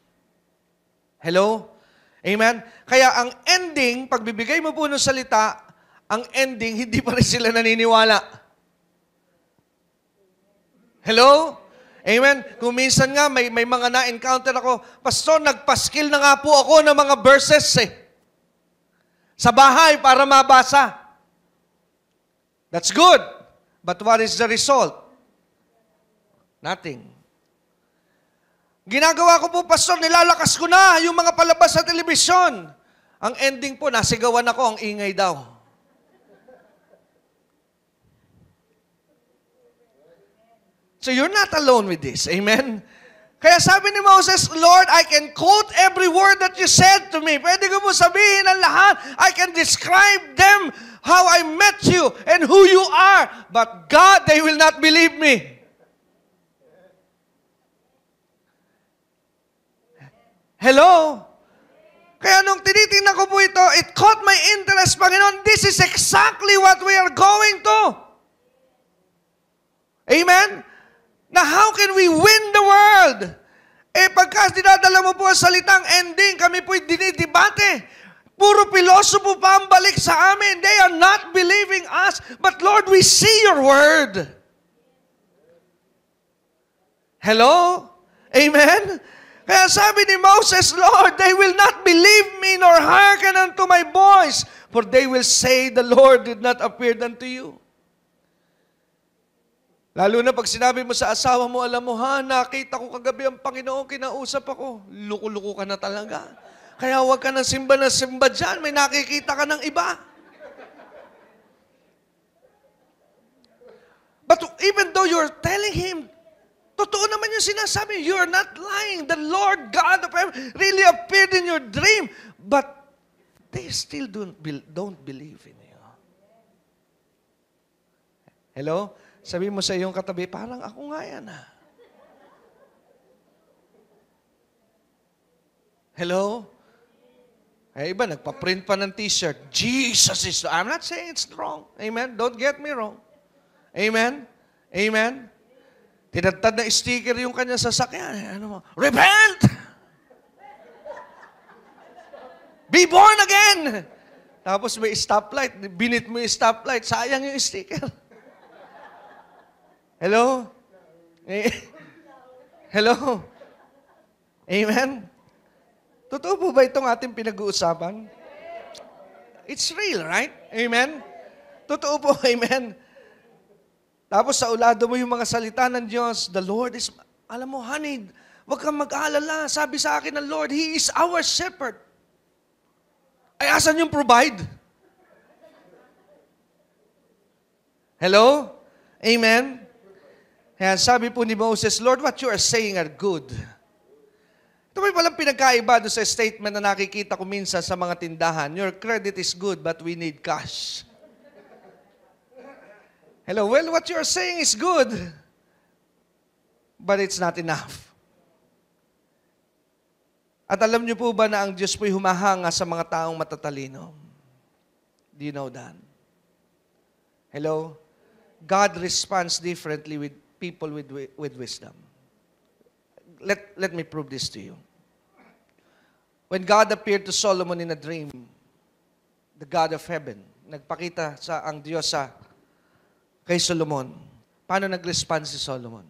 S2: Hello? Amen? Kaya ang ending, pagbibigay mo po ng salita, ang ending, hindi pa rin sila naniniwala. Hello? Amen? Kung minsan nga, may mga na-encounter ako, Pastor, nagpaskil na nga po ako ng mga verses sa bahay para mabasa. That's good. But what is the result? Nothing. Ginagawa ko po, Pastor, nilalakas ko na yung mga palabas sa telebisyon. Ang ending po, nasigawan ako, ang ingay daw. So you're not alone with this. Amen? Kaya sabi ni Moses, Lord, I can quote every word that you said to me. Pwede ko po sabihin ang lahat. I can describe them, how I met you, and who you are. But God, they will not believe me. Hello? Kaya nung tinitingnan ko po ito, it caught my interest, Panginoon. This is exactly what we are going to. Amen? Now, how can we win the world? Pagka dinadala mo po ang salitang ending, kami po'y dinidebate. Puro pilosopo pa ang balik sa amin. They are not believing us. But Lord, we see your word. Hello? Amen? Kaya sabi ni Moses, Lord, they will not believe me nor hearken unto my voice, for they will say, the Lord did not appear unto you. Lalo na pag sinabi mo sa asawa mo, alam mo ha, nakita ko kagabi ang Panginoon, kinausap ako. Luko-luko ka na talaga. Kaya huwag ka na simba dyan, may nakikita ka ng iba. But even though you're telling him, totoo naman yung sinasabi, you're not lying. The Lord God of heaven really appeared in your dream. But they still don't believe in you. Hello? Sabi mo sa iyong katabi, parang ako nga yan ha. Hello? Ay iba, nagpa-print pa ng t-shirt. Jesus is... I'm not saying it's wrong. Amen? Don't get me wrong. Amen? Amen? Tinatad na sticker yung kanya sasakyan. Ano mo? Repent! Be born again! Tapos may stoplight. Binit mo yung stoplight. Sayang yung sticker. Hello? Hello? Amen? Totoo po ba itong ating pinag-uusapan? It's real, right? Amen? Totoo po, amen? Tapos sa ulado mo yung mga salita ng Diyos, the Lord is, alam mo, honey, huwag kang mag-aalala. Sabi sa akin ng Lord, He is our shepherd. Ay, asan yung provide? Hello? Amen? Kaya sabi po ni Moses, Lord, what you are saying are good. Ito may palang pinagkaiba doon sa statement na nakikita ko minsan sa mga tindahan. Your credit is good, but we need cash. Hello, well, what you are saying is good, but it's not enough. At alam niyo po ba na ang Diyos po'y humahanga sa mga taong matatalino? Do you know that? Hello? God responds differently with people with wisdom. Let me prove this to you. When God appeared to Solomon in a dream, the God of heaven, nagpakita sa ang Diyos kay Solomon. Paano nag-respond si Solomon?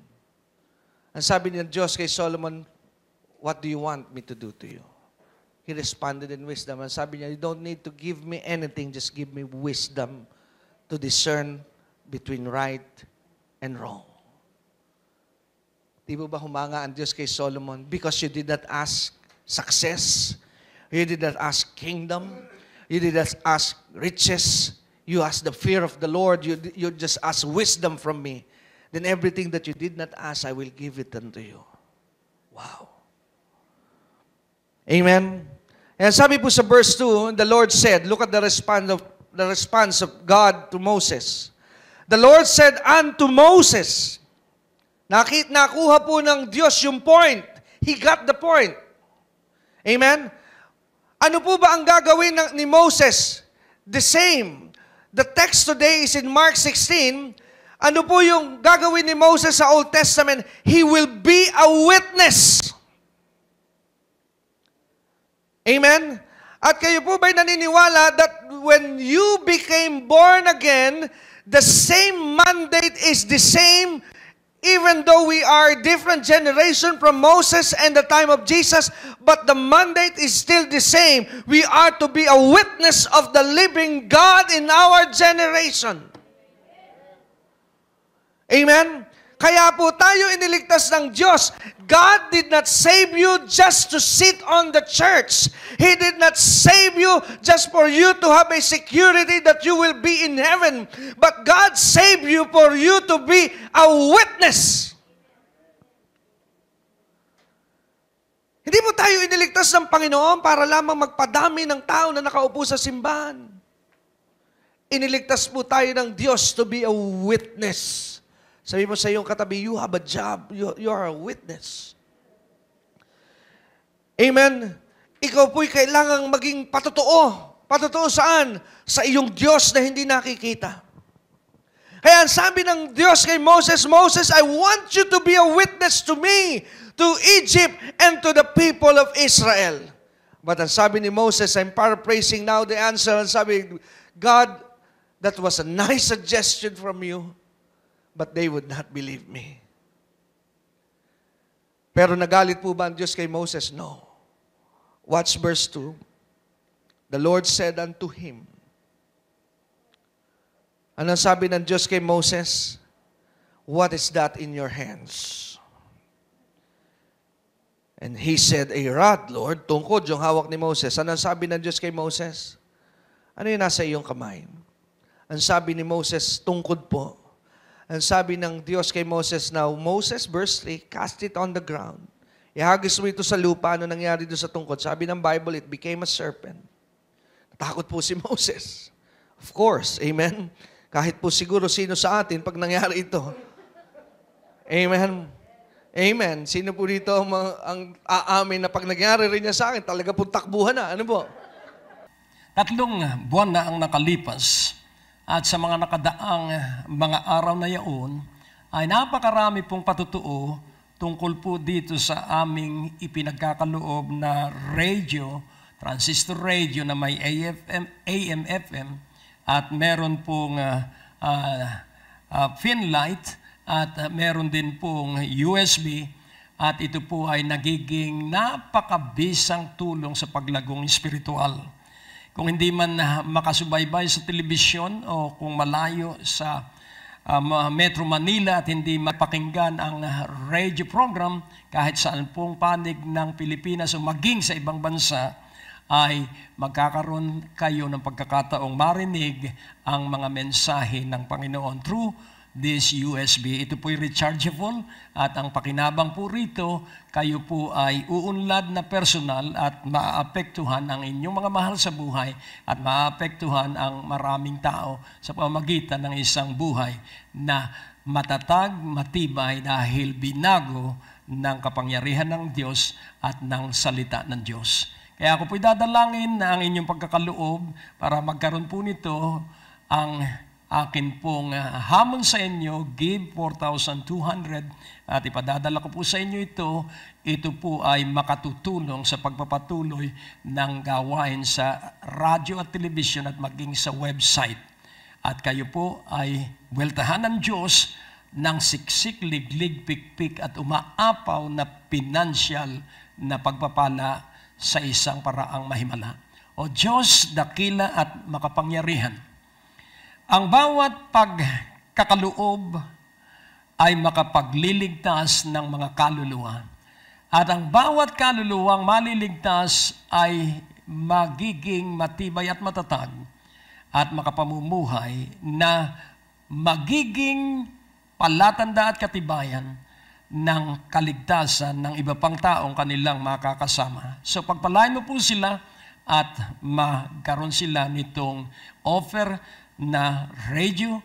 S2: Ang sabi ng Diyos kay Solomon, what do you want me to do to you? He responded in wisdom. Ang sabi niya, you don't need to give me anything, just give me wisdom to discern between right and wrong. Di ba humanga ang Diyos kay Solomon? Because you did not ask success. You did not ask kingdom. You did not ask riches. You asked the fear of the Lord. You just asked wisdom from me. Then everything that you did not ask, I will give it unto you. Wow. Amen? And sabi po sa verse 2, the Lord said, look at the response of God to Moses. The Lord said unto Moses, nakuha po ng Diyos yung point. He got the point. Amen? Ano po ba ang gagawin ni Moses? The same. The text today is in Mark 16. Ano po yung gagawin ni Moses sa Old Testament? He will be a witness. Amen? At kayo po ba'y naniniwala that when you became born again, the same mandate is the same. Even though we are a different generation from Moses and the time of Jesus, but the mandate is still the same. We are to be a witness of the living God in our generation. Amen? Kaya po tayo iniligtas ng Diyos. God did not save you just to sit on the church. He did not save you just for you to have a security that you will be in heaven. But God saved you for you to be a witness. Hindi po tayo iniligtas ng Panginoon para lamang magpadami ng tao na nakaupo sa simbahan. Iniligtas po tayo ng Diyos to be a witness. Sabi mo sa iyong katabi, you have a job. You are a witness. Amen? Ikaw po'y kailangang maging patotoo. Patotoo saan? Sa iyong Diyos na hindi nakikita. Kaya sabi ng Diyos kay Moses, Moses, I want you to be a witness to me, to Egypt, and to the people of Israel. But ang sabi ni Moses, I'm paraphrasing now the answer, ang sabi, God, that was a nice suggestion from you, but they would not believe me. Pero nagalit po ba ang Diyos kay Moses? No. Watch verse 2. The Lord said unto him, anong sabi ng Diyos kay Moses? What is that in your hands? And he said, a rod, Lord. Tungkod yung hawak ni Moses. Anong sabi ng Diyos kay Moses? Ano yung nasa iyong kamay? Ang sabi ni Moses, tungkod po. Ang sabi ng Diyos kay Moses, now, Moses, verse 3, cast it on the ground. Ihagis mo ito sa lupa. Ano nangyari doon sa tungkod? Sabi ng Bible, it became a serpent. Natakot po si Moses. Of course, amen? Kahit po siguro sino sa atin pag nangyari ito. Amen? Amen. Sino po dito ang aamin na pag nangyari rin niya sa akin, talaga po takbuhan na. Ano po?
S3: 3 buwan na ang nakalipas at sa mga nakadaang mga araw na yaon ay napakarami pong patutuo tungkol po dito sa aming ipinagkakaloob na radio, transistor radio na may AM, FM at meron pong Finlight at meron din pong USB at ito po ay nagiging napakabisang tulong sa paglagong espiritual. Kung hindi man makasubaybay sa telebisyon o kung malayo sa Metro Manila at hindi mapakinggan ang radio program kahit saan pong panig ng Pilipinas o maging sa ibang bansa, ay magkakaroon kayo ng pagkakataong marinig ang mga mensahe ng Panginoon through this USB. Ito po'y rechargeable at ang pakinabang po rito, kayo po ay uunlad na personal at maapektuhan ang inyong mga mahal sa buhay at maapektuhan ang maraming tao sa pamamagitan ng isang buhay na matatag, matibay dahil binago ng kapangyarihan ng Diyos at ng salita ng Diyos. Kaya ako po'y dadalangin na ang inyong pagkakaloob para magkaroon po nito ang akin pong hamon sa inyo, give 4,200 at ipadadala ko po sa inyo ito. Ito po ay makatutulong sa pagpapatuloy ng gawain sa radyo at telebisyon at maging sa website. At kayo po ay weltahan ng Diyos ng siksik, liglig, pikpik at umaapaw na pinansyal na pagpapala sa isang paraang mahimala. O Diyos, dakila at makapangyarihan, ang bawat pagkakaloob ay makapagliligtas ng mga kaluluwa. At ang bawat kaluluwang maliligtas ay magiging matibay at matatag at makapamumuhay na magiging palatanda at katibayan ng kaligtasan ng iba pang taong kanilang makakasama. So pagpalain mo po sila at magkaroon sila nitong offer na radio,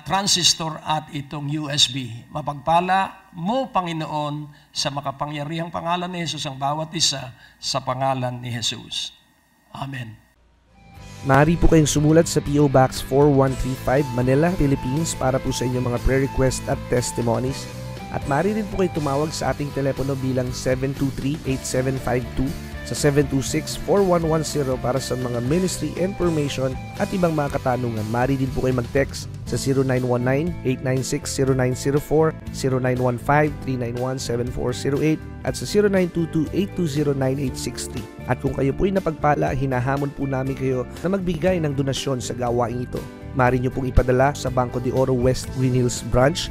S3: transistor at itong USB. Mapagpala mo, Panginoon, sa makapangyarihang pangalan ni Jesus ang bawat isa sa pangalan ni Jesus. Amen.
S1: Maaari po kayong sumulat sa P.O. Box 4135 Manila, Philippines para po sa inyong mga prayer request at testimonies. At maaari rin po kayo tumawag sa ating telepono bilang 723-8752 sa 726-4110 para sa mga ministry information at ibang mga katanungan. Maaari din po kayo mag-text sa 0919-896-0904, 0915-391-7408 at sa 0922-820-9860. At kung kayo po'y napagpala, hinahamon po namin kayo na magbigay ng donasyon sa gawain ito. Maaari nyo pong ipadala sa Banco de Oro West Green Hills Branch.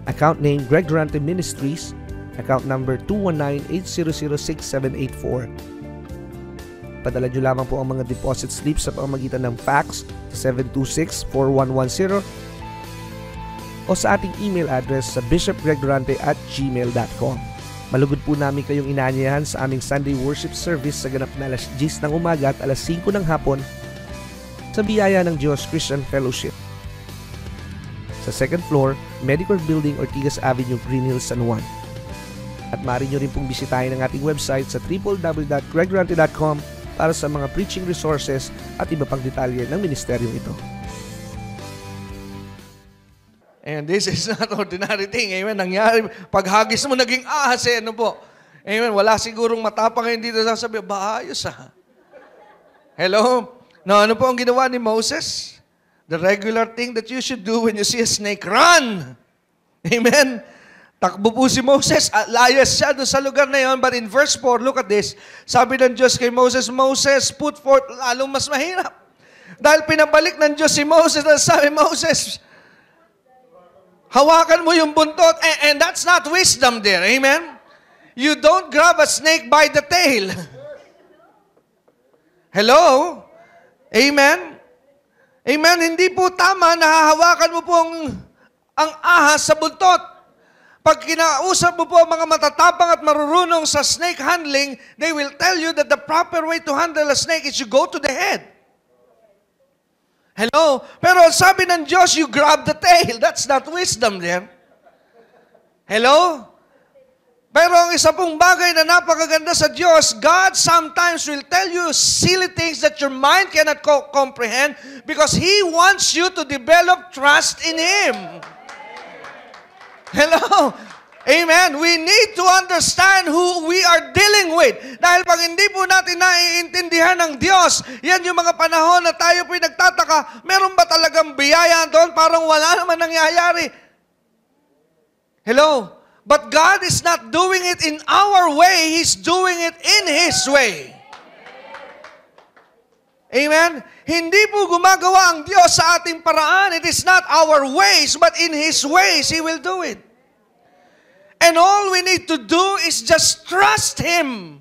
S1: Account name Greg Durante Ministries. Account number 219-806-7784. Padala nyo lamang po ang mga deposit slips sa pamamagitan ng fax sa 726-4110 o sa ating email address sa bishopgregdurante@gmail.com. Malugod po namin kayong inaanyayahan sa aming Sunday worship service sa ganap na alas 10 ng umaga at alas 5 ng hapon sa Biyaya ng Diyos Christian Fellowship. Sa second floor, Medical Building, Ortigas Avenue, Green Hills, San Juan. At maaari nyo rin pong bisitahin ang ating website sa www.gregdurante.com para sa mga preaching resources at iba pang detalye ng ministeryong ito.
S2: And this is not ordinary thing. Amen. Nangyari, paghagis mo naging ahas ano po. Amen. Wala sigurong matapang ngayon dito sasabi, ayos Hello? No, ano po ang ginawa ni Moses? The regular thing that you should do when you see a snake, run! Amen. Takbo po si Moses, layas siya doon sa lugar na yon. But in verse 4, look at this. Sabi ng Diyos kay Moses, Moses, put forth, lalong mas mahirap. Dahil pinabalik ng Diyos si Moses, at sabi, Moses, hawakan mo yung buntot. And that's not wisdom there, amen? You don't grab a snake by the tail. Hello? Amen? Amen? Hindi po tama na hahawakan mo po ang ahas sa buntot. Pag kinausap mo po ang mga matatapang at marurunong sa snake handling, they will tell you that the proper way to handle a snake is you go to the head. Hello? Pero sabi ng Diyos, you grab the tail. That's not wisdom there. Hello? Pero ang isa pong bagay na napakaganda sa Diyos, God sometimes will tell you silly things that your mind cannot comprehend because He wants you to develop trust in Him. Hello? Amen? We need to understand who we are dealing with. Dahil pag hindi po natin naiintindihan ng Diyos, yan yung mga panahon na tayo po'y nagtataka, meron ba talagang biyaya doon? Parang wala naman nangyayari. Hello? But God is not doing it in our way. He's doing it in His way. Amen? Hindi po gumagawa ang Diyos sa ating paraan. It is not our ways, but in His ways, He will do it. And all we need to do is just trust Him.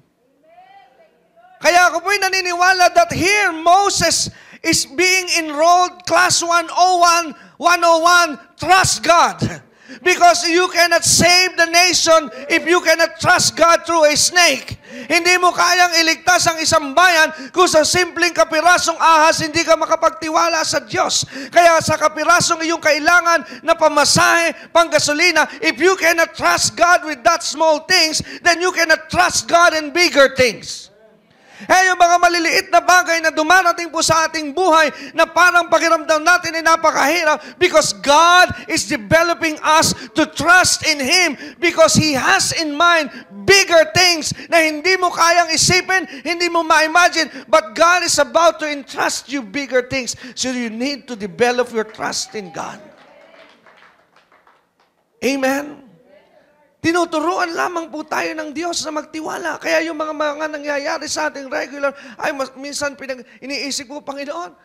S2: Kaya ako po'y naniniwala that here, Moses is being enrolled, class 101, 101, trust God. Because you cannot save the nation if you cannot trust God through a snake. Hindi mo kayang iligtas ang isang bayan kung sa simpleng kapirasong ahas hindi ka makapagtiwala sa Diyos. Kaya sa kapirasong iyong kailangan na pamasahe, panggasolina, if you cannot trust God with that small things, then you cannot trust God in bigger things. Yung mga maliliit na bagay na dumarating po sa ating buhay na parang pakiramdam natin ay napakahirap because God is developing us to trust in Him because He has in mind bigger things na hindi mo kayang isipin, hindi mo ma-imagine, but God is about to entrust you bigger things. So you need to develop your trust in God. Amen? Tinuturuan lamang po tayo ng Diyos na magtiwala. Kaya yung mga nangyayari sa ating regular, ay minsan iniisip ko, Panginoon,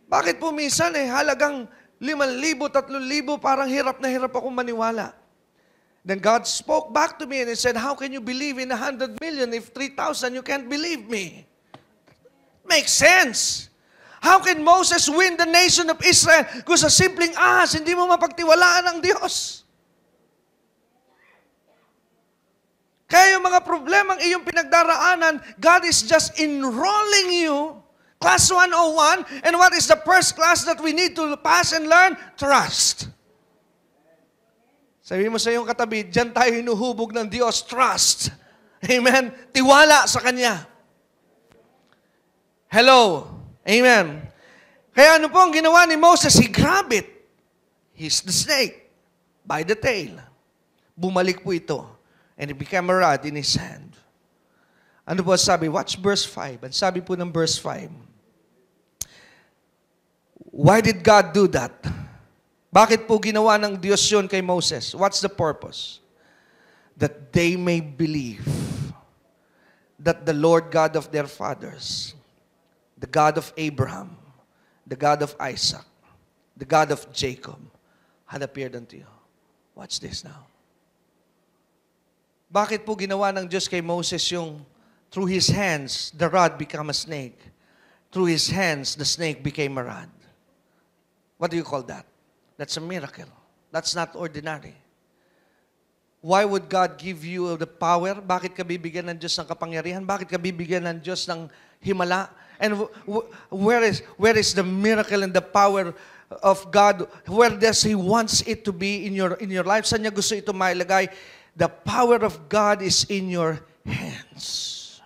S2: bakit po minsan halagang 5,000, 3,000, parang hirap na hirap akong maniwala. Then God spoke back to me and He said, how can you believe in 100 million if 3,000 you can't believe me? Makes sense. How can Moses win the nation of Israel kung sa simpleng ahas, hindi mo mapagtiwalaan ang Diyos? Kaya yung mga problemang iyong pinagdaraanan, God is just enrolling you, class 101, and what is the first class that we need to pass and learn? Trust. Sabi mo sa iyong katabi, diyan tayo hinuhubog ng Diyos, trust. Amen? Tiwala sa Kanya. Hello? Amen? Kaya ano po ang ginawa ni Moses? He grabbed it. He's the snake by the tail. Bumalik po ito. And it became a rod in his hand. Ano po sabi? Watch verse 5. Ang sabi po ng verse 5. Why did God do that? Bakit po ginawa ng Diyos yun kay Moses? What's the purpose? That they may believe that the Lord God of their fathers, the God of Abraham, the God of Isaac, the God of Jacob, had appeared unto you. Watch this now. Bakit po ginawa ng Diyos kay Moses yung through his hands, the rod became a snake. Through his hands, the snake became a rod. What do you call that? That's a miracle. That's not ordinary. Why would God give you the power? Bakit ka bibigyan ng Diyos ng kapangyarihan? Bakit ka bibigyan ng Diyos ng himala? And where is the miracle and the power of God? Where does He wants it to be in your life? Saan niya gusto ito mailagay? The power of God is in your hands.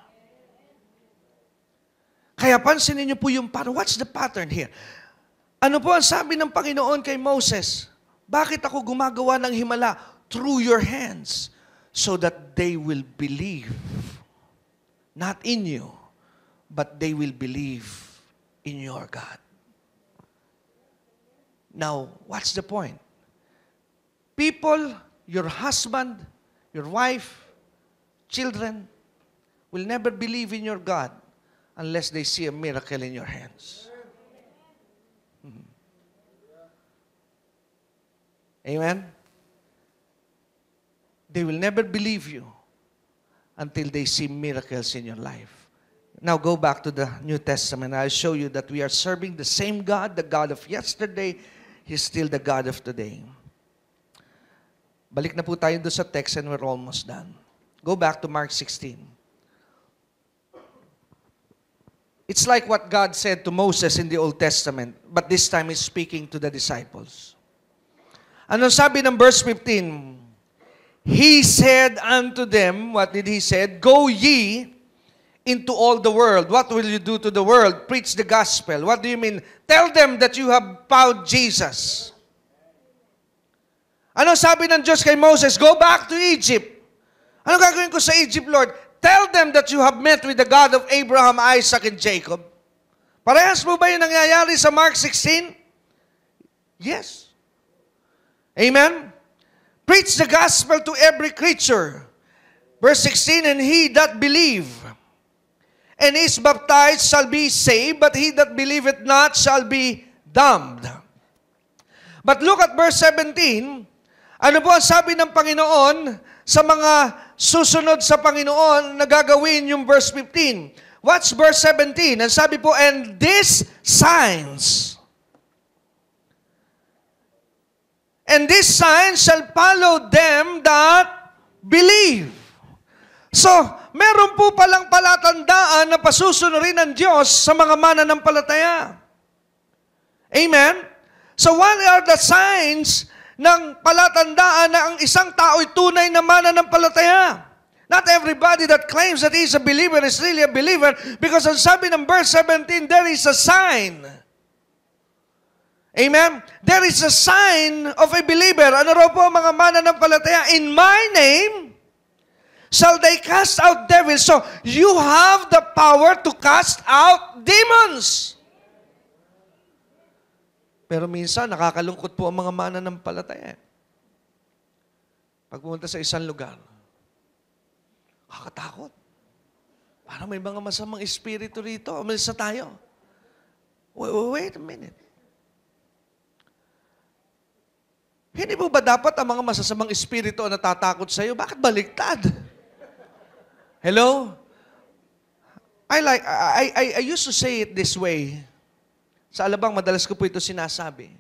S2: Kaya pansinin niyo po yung pattern. What's the pattern here? Ano po ang sabi ng Panginoon kay Moses? Bakit ako gumagawa ng himala? Through your hands, so that they will believe. Not in you, but they will believe in your God. Now, what's the point? People your husband, your wife, children will never believe in your God unless they see a miracle in your hands. Amen? They will never believe you until they see miracles in your life. Now go back to the New Testament. I'll show you that we are serving the same God, the God of yesterday. He's still the God of today. Balik na po tayo doon sa text and we're almost done. Go back to Mark 16. It's like what God said to Moses in the Old Testament, but this time He's speaking to the disciples. Anong sabi ng verse 15? He said unto them, what did He say? Go ye into all the world. What will you do to the world? Preach the gospel. What do you mean? Tell them that you have found Jesus. Ano sabi ng Diyos kay Moses? Go back to Egypt. Ano gagawin ko sa Egypt, Lord? Tell them that you have met with the God of Abraham, Isaac, and Jacob. Parehas mo ba yung nangyayari sa Mark 16? Yes. Amen? Preach the gospel to every creature. Verse 16, and he that believe and is baptized shall be saved, but he that believeth not shall be damned. But look at verse 17. Ano po ang sabi ng Panginoon sa mga susunod sa Panginoon na gagawin yung verse 15? What's verse 17? Ang sabi po, and these signs shall follow them that believe. So, meron po palang palatandaan na pasusunurin ng Diyos sa mga mananampalataya. Amen? So, what are the signs ng palatandaan na ang isang tao ay tunay na mananampalataya? Not everybody that claims that he is a believer is really a believer because ang sabi ng verse 17, there is a sign. Amen? There is a sign of a believer. Ano raw po ang mga mananampalataya? In my name shall they cast out devils. So, you have the power to cast out demons. Pero minsan, nakakalungkot po ang mga mananampalataya. Pag pumunta sa isang lugar, kakatakot. Parang may mga masamang espiritu rito. Umalis na tayo. Wait a minute. Hindi po ba dapat ang mga masasamang espiritu ang natatakot sa iyo? Bakit baliktad? Hello? I used to say it this way. Sa Alabang, madalas ko po ito sinasabi.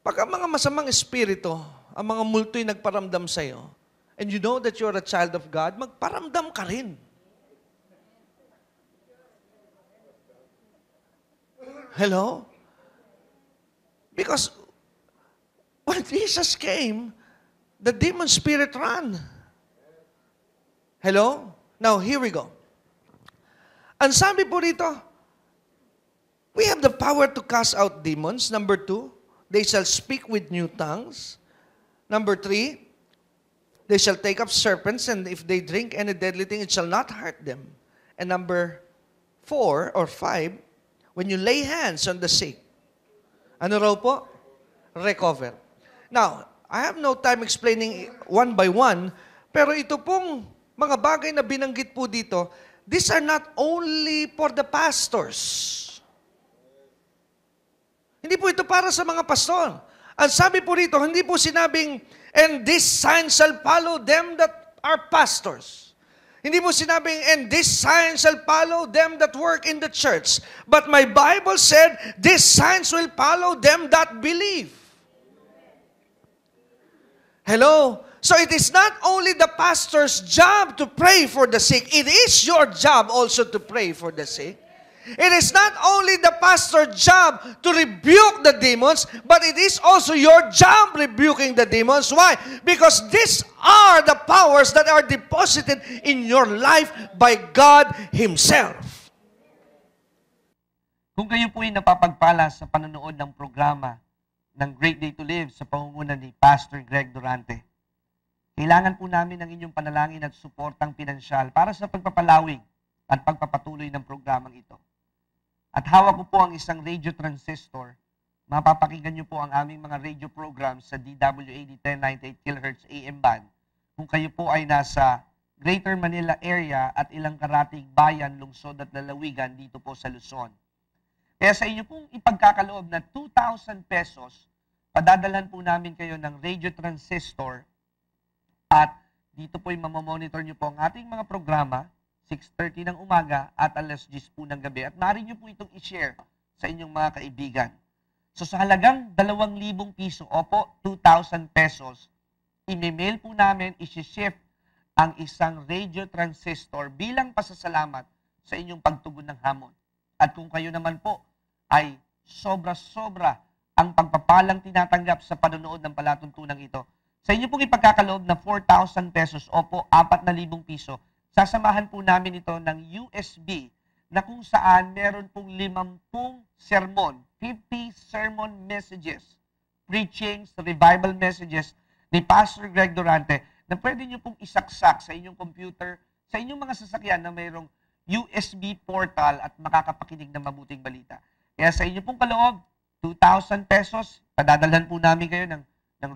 S2: Pag ang mga masamang espiritu, ang mga multo'y nagparamdam sa iyo, and you know that you're a child of God, magparamdam ka rin. Hello? Because when Jesus came, the demon spirit ran. Hello? Now, here we go. Ang sabi po rito, we have the power to cast out demons. Number 2, they shall speak with new tongues. Number 3, they shall take up serpents, and if they drink any deadly thing, it shall not hurt them. And number 4 or 5, when you lay hands on the sick, ano raw po? Recover. Now, I have no time explaining one by one, pero ito pong mga bagay na binanggit po dito, these are not only for the pastors. Hindi po ito para sa mga pastor. Ang sabi po rito, hindi po sinabing, and this sign shall follow them that are pastors. Hindi po sinabing, and this sign shall follow them that work in the church. But my Bible said, these signs will follow them that believe. Hello? So it is not only the pastor's job to pray for the sick. It is your job also to pray for the sick. It is not only the pastor's job to rebuke the demons, but it is also your job rebuking the demons. Why? Because these are the powers that are deposited in your life by God Himself.
S4: Kung kayo po ay napapagpala sa panonood ng programa ng Great Day to Live sa pangunguna ni Pastor Greg Durante, kailangan po namin ng inyong panalangin at suportang pinansyal para sa pagpapalawig at pagpapatuloy ng programang ito. At hawak ko po ang isang radio transistor mapapakinggan nyo po ang aming mga radio programs sa DWAD 1098 kHz AM band. Kung kayo po ay nasa Greater Manila area at ilang karatig bayan, lungsod at lalawigan dito po sa Luzon. Kaya sa inyo pong ipagkakaloob na 2,000 pesos, padadalhan po namin kayo ng radio transistor at dito po ay mamamonitor nyo po ang ating mga programa, 6:30 ng umaga at alas 10 po ng gabi. At maaari nyo po itong i-share sa inyong mga kaibigan. So sa halagang 2,000 piso, opo, 2,000 pesos, i-mail po namin, isi-shift ang isang radio transistor bilang pasasalamat sa inyong pagtugon ng hamon. At kung kayo naman po ay sobra-sobra ang pagpapalang tinatanggap sa panonood ng palatuntunan ito, sa inyo pong ipagkakaloob na 4,000 pesos, opo, 4,000 piso, sasamahan po namin ito ng USB na kung saan meron pong 50 sermon, 50 sermon messages, preachings, revival messages ni Pastor Greg Durante na pwede nyo pong isaksak sa inyong computer, sa inyong mga sasakyan na mayroong USB portal at makakapakinig ng mabuting balita. Kaya sa inyo pong kaloob, 2,000 pesos, padadalhan po namin kayo ng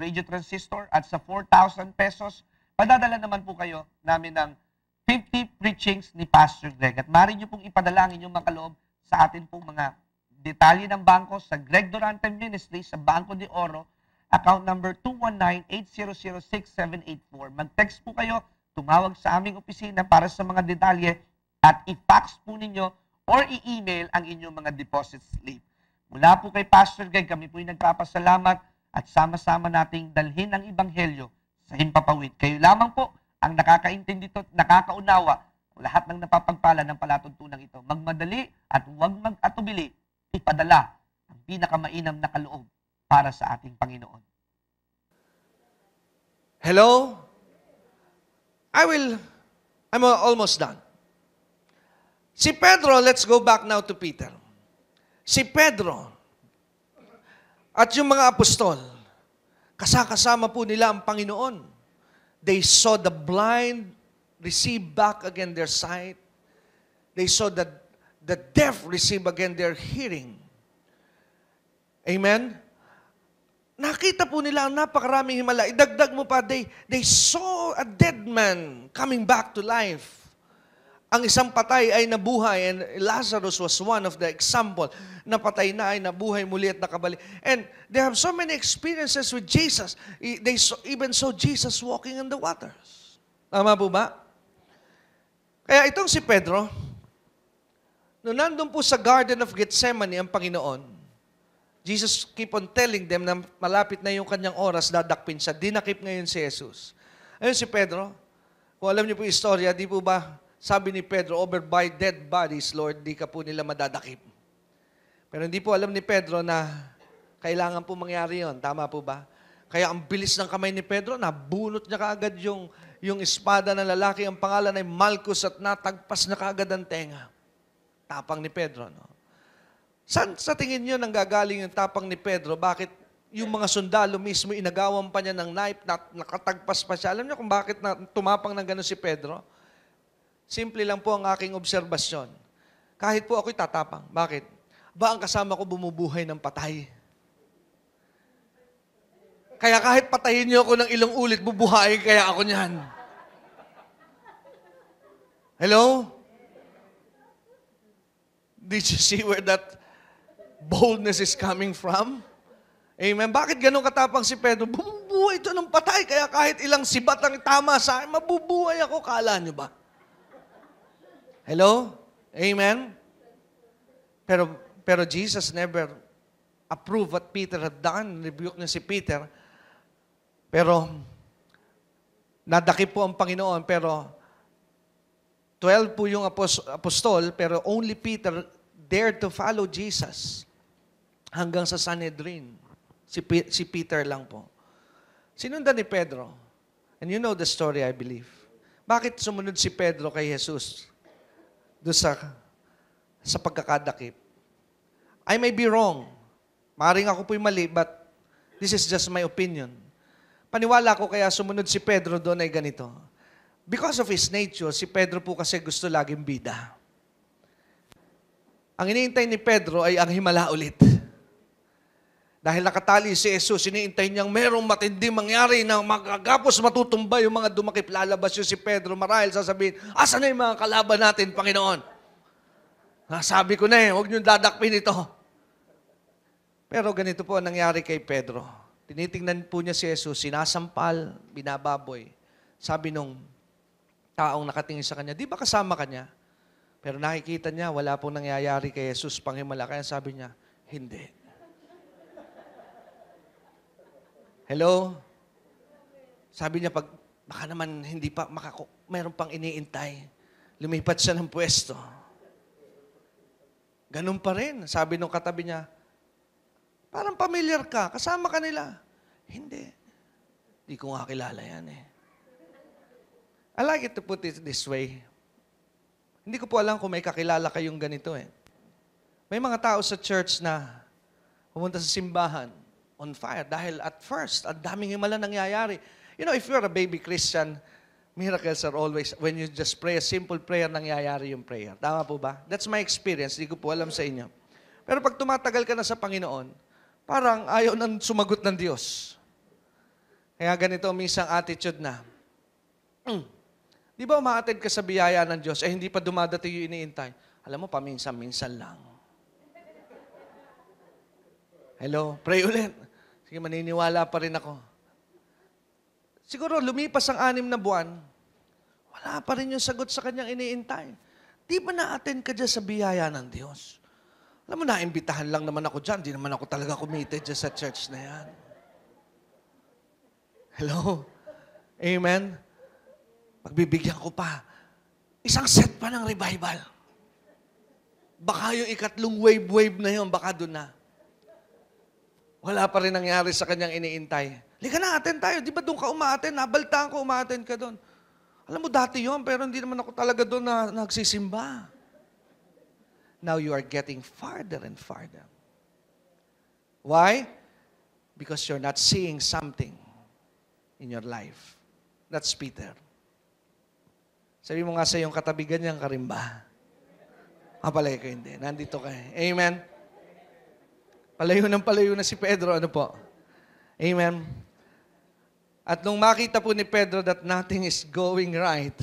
S4: radio transistor at sa 4,000 pesos, padadala naman po kayo namin ng 50 preachings ni Pastor Greg. At maaari nyo pong ipadala ang inyong makaloob sa atin pong mga detalye ng bangko sa Greg Durante Ministries sa Bangko de Oro, account number 219-800-6784. Mag-text po kayo, tumawag sa aming opisina para sa mga detalye at i-fax po ninyo or i-email ang inyong mga deposit slip. Mula po kay Pastor Greg, kami po ay nagpapasalamat at sama-sama nating dalhin ang Ebanghelyo sa himpapawid. Kayo lamang po ang nakakaintindi at nakakaunawa lahat ng napapagpala ng palatuntunan ito. Magmadali at huwag mag-atubili, ipadala ang pinakamainam na kaloob para sa ating Panginoon.
S2: Hello? I'm almost done. Si Pedro, let's go back now to Peter. Si Pedro at yung mga apostol, kasama po nila ang Panginoon. They saw the blind receive back again their sight. They saw the deaf receive again their hearing. Amen? Nakita po nila ang napakaraming himala. Idagdag mo pa, they saw a dead man coming back to life. Ang isang patay ay nabuhay, and Lazarus was one of the example. Napatay na ay nabuhay muli at nakabalik. And they have so many experiences with Jesus. They even saw Jesus walking on the waters. Tama po ba? Kaya itong si Pedro, nung nandun po sa Garden of Gethsemane ang Panginoon, Jesus keep on telling them na malapit na yung kanyang oras, dadakpin siya. Dinakip ngayon si Jesus. Ayun si Pedro, kung alam niyo po yung istorya, di po ba, sabi ni Pedro, over by dead bodies, Lord, di ka po nila madadakip. Pero hindi po alam ni Pedro na kailangan po mangyari yon. Tama po ba? Kaya ang bilis ng kamay ni Pedro, nabunot niya kaagad yung espada ng lalaki. Ang pangalan ay Malchus at natagpas na kaagad ang tenga. Tapang ni Pedro, no? Saan sa tingin niyo nanggagaling yung tapang ni Pedro? Bakit yung mga sundalo mismo inagawan pa niya ng knife, nakatagpas pa siya? Alam niyo kung bakit tumapang ng gano'n si Pedro? Simple lang po ang aking obserbasyon. Kahit po ako'y tatapang. Bakit? Ba ang kasama ko bumubuhay ng patay? Kaya kahit patayin niyo ako ng ilang ulit, bubuhayin kaya ako niyan. Hello? Did you see where that boldness is coming from? Amen. Bakit ganun katapang si Pedro? Bumubuhay ito ng patay, kaya kahit ilang sibat ang tama sa akin, mabubuhay ako. Kala niyo ba? Hello? Amen? Pero Jesus never approved what Peter had done. Rebuke niya si Peter. Pero, nadakip po ang Panginoon, pero 12 po yung apostol, pero only Peter dared to follow Jesus hanggang sa Sanhedrin. Si Peter lang po. Sinundan ni Pedro. And you know the story, I believe. Bakit sumunod si Pedro kay Jesus? Doon sa pagkakadakip. I may be wrong. Maaaring ako po'y mali, but this is just my opinion. Paniwala ko kaya sumunod si Pedro doon ay ganito. Because of his nature, si Pedro po kasi gusto laging bida. Ang iniintay ni Pedro ay ang himala ulit. Dahil nakatali si Jesus, iniintay niyang merong matinding mangyari na magagapos matutumba yung mga dumakip. Lalabas yung si Pedro, marahil sasabihin, asan na yung mga kalaban natin, Panginoon? Sabi ko na huwag niyong dadakpin ito. Pero ganito po ang nangyari kay Pedro. Tinitingnan po niya si Jesus, sinasampal, binababoy. Sabi nung taong nakatingin sa kanya, di ba kasama kanya? Pero nakikita niya, wala pong nangyayari kay Jesus panghimala. Kaya sabi niya, hindi. Hello? Sabi niya, baka naman hindi pa, mayroon pang iniintay. Lumipat siya ng pwesto. Ganun pa rin. Sabi nung katabi niya, parang familiar ka, kasama ka nila. Hindi. Di ko nga kilala yan eh. I like it to put it this way. Hindi ko po alam kung may kakilala kayong ganito eh. May mga tao sa church na pumunta sa simbahan, on fire. Dahil at first, ang daming himala nangyayari. You know, if you're a baby Christian, miracles are always, when you just pray a simple prayer, nangyayari yung prayer. Tama po ba? That's my experience. Di ko po alam sa inyo. Pero pag tumatagal ka na sa Panginoon, parang ayaw nang sumagot ng Diyos. Kaya ganito minsan attitude na, di ba umaattend ka sa biyaya ng Diyos, hindi pa dumadating yung iniintay. Alam mo, paminsan-minsan lang. Hello? Pray ulit. Sige, maniniwala pa rin ako. Siguro, lumipas ang 6 na buwan, wala pa rin yung sagot sa kanyang iniintay. Di ba na-attend ka dyan sa biyaya ng Diyos? Alam mo, naimbitahan lang naman ako dyan. Di naman ako talaga committed dyan sa church na yan. Hello? Amen? Pagbibigyan ko pa. Isang set pa ng revival. Baka yung ikatlong wave na yun, baka doon na. Wala pa rin nangyari sa kanyang iniintay. Liga na, attend tayo. Di ba doon ka umaattend? Nabaltaan ko, umaattend ka doon. Alam mo, dati yun, pero hindi naman ako talaga doon na nagsisimba. Now you are getting farther and farther. Why? Because you're not seeing something in your life. That's Peter. Sabi mo nga sa iyong katabi, ganyan ka rin ba? Palagi ko hindi. Nandito ka. Amen? Palayo na si Pedro. Ano po? Amen? At nung makita po ni Pedro that nothing is going right,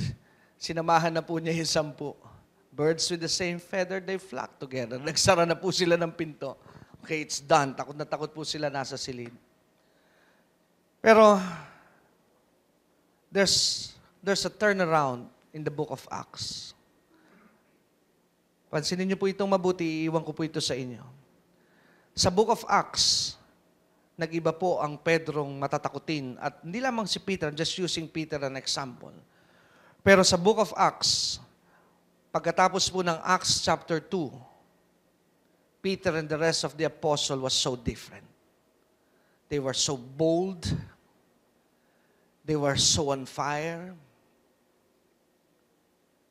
S2: sinamahan na po niya yung 10. Birds with the same feather, they flock together. Nagsara na po sila ng pinto. Okay, it's done. Takot na takot po sila nasa silid. Pero, there's a turnaround in the book of Acts. Pansinin niyo po itong mabuti, iiwan ko po ito sa inyo. Sa book of Acts, nag-iba po ang Pedrong matatakutin. At hindi lamang si Peter, I'm just using Peter as an example. Pero sa book of Acts, pagkatapos po ng Acts chapter 2, Peter and the rest of the apostle was so different. They were so bold. They were so on fire.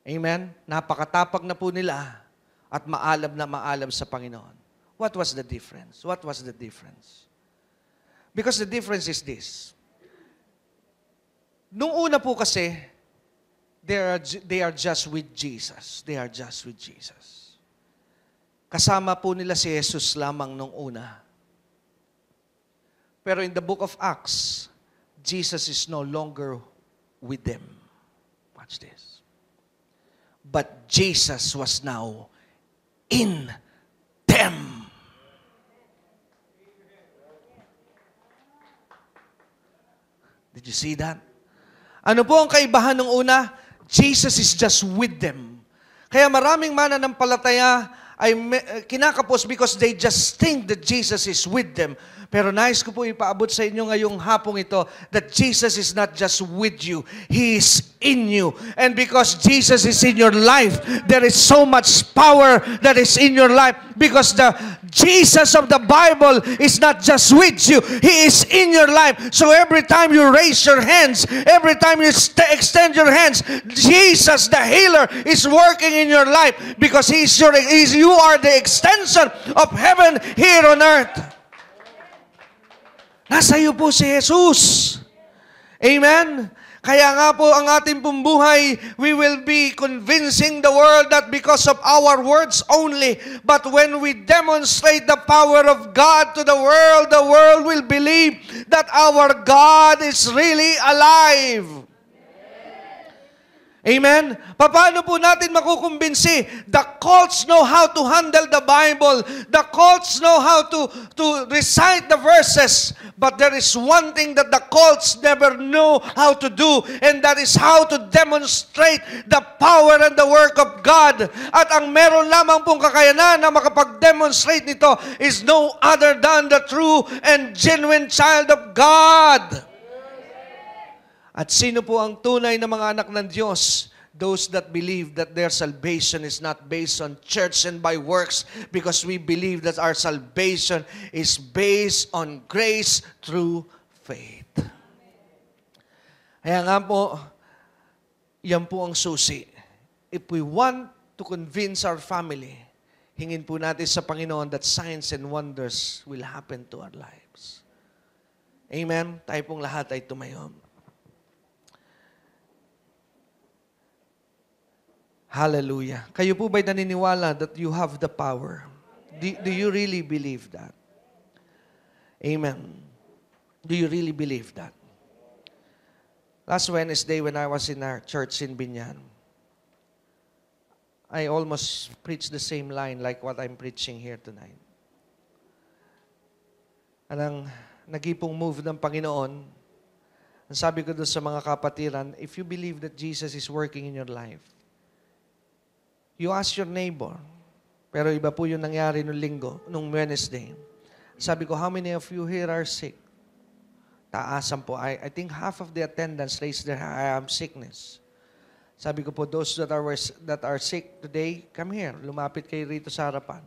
S2: Amen? Napakatapag na po nila at maalam sa Panginoon. What was the difference? What was the difference? Because the difference is this. Nung una po kasi, they are just with Jesus. They are just with Jesus. Kasama po nila si Jesus lamang nung una. Pero in the book of Acts, Jesus is no longer with them. Watch this. But Jesus was now in them. Did you see that? Ano po ang kaibahan ng una? Jesus is just with them. Kaya maraming mananampalataya ay kinakapos because they just think that Jesus is with them. Pero nais ko po ipaabot sa inyo ngayong hapong ito that Jesus is not just with you. He is in you. And because Jesus is in your life, there is so much power that is in your life because the Jesus of the Bible is not just with you. He is in your life. So every time you raise your hands, every time you extend your hands, Jesus, the healer, is working in your life because you are the extension of heaven here on earth. Nasa iyo po si Jesus. Amen? Kaya nga po ang ating pong buhay, we will be convincing the world not because of our words only, but when we demonstrate the power of God to the world will believe that our God is really alive. Amen? Paano po natin makukumbinsi? The cults know how to handle the Bible. The cults know how to recite the verses. But there is one thing that the cults never know how to do, and that is how to demonstrate the power and the work of God. At ang meron lamang pong kakayanan na makapag-demonstrate nito is no other than the true and genuine child of God. At sino po ang tunay na mga anak ng Diyos? Those that believe that their salvation is not based on church and by works, because we believe that our salvation is based on grace through faith. Kaya nga po, yan po ang susi. If we want to convince our family, hingin po natin sa Panginoon that signs and wonders will happen to our lives. Amen? Tayo pong lahat ay tumayo. Hallelujah. Kayo po ba'y naniniwala that you have the power? Do you really believe that? Amen. Do you really believe that? Last Wednesday when I was in our church in Binyan, I almost preached the same line like what I'm preaching here tonight. Anong nagipong move ng Panginoon, ang sabi ko doon sa mga kapatiran, if you believe that Jesus is working in your life, you ask your neighbor, pero iba po yung nangyari nung linggo, nung Wednesday. Sabi ko, how many of you here are sick? Taasan po. I think half of the attendants raised their hand, I have sickness. Sabi ko po, those that are sick today, come here. Lumapit kayo rito sa harapan.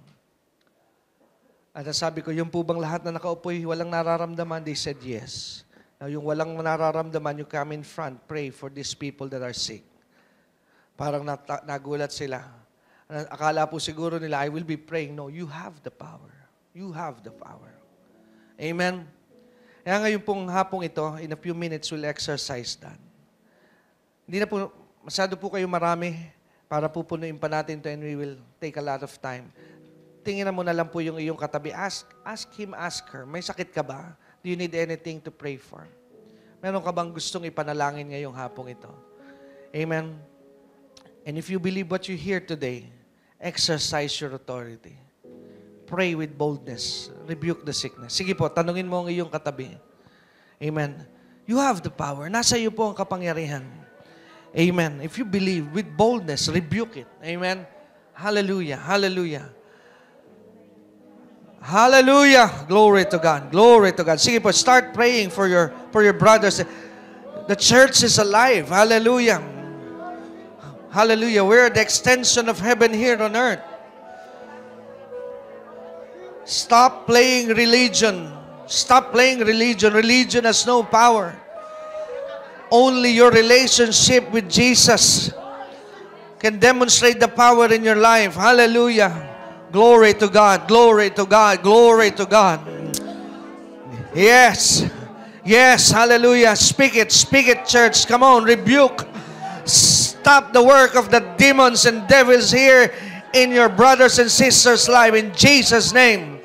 S2: At sabi ko, yung po bang lahat na nakaupo, walang nararamdaman? They said yes. Now, yung walang nararamdaman, you come in front, pray for these people that are sick. Parang nagulat sila. Akala po siguro nila, I will be praying. No, you have the power. You have the power. Amen? Kaya ngayon pong hapong ito, in a few minutes, we'll exercise that. Hindi na po, masyado po kayo marami para pupunuin pa natin ito and we will take a lot of time. Tingnan mo na lang po yung iyong katabi. Ask him, ask her, may sakit ka ba? Do you need anything to pray for? Meron ka bang gustong ipanalangin ngayong hapong ito? Amen? And if you believe what you hear today, exercise your authority. Pray with boldness. Rebuke the sickness. Sige po, tanungin mo ang iyong katabi. Amen. You have the power. Nasa iyo po ang kapangyarihan. Amen. If you believe with boldness, rebuke it. Amen. Hallelujah. Hallelujah. Hallelujah. Glory to God. Glory to God. Sige po, start praying for your brothers. The church is alive. Hallelujah. Hallelujah. We're the extension of heaven here on earth. Stop playing religion. Stop playing religion. Religion has no power. Only your relationship with Jesus can demonstrate the power in your life. Hallelujah. Glory to God. Glory to God. Glory to God. Yes. Yes. Hallelujah. Speak it. Speak it, church. Come on. Rebuke. Stop the work of the demons and devils here in your brothers and sisters' life in Jesus' name.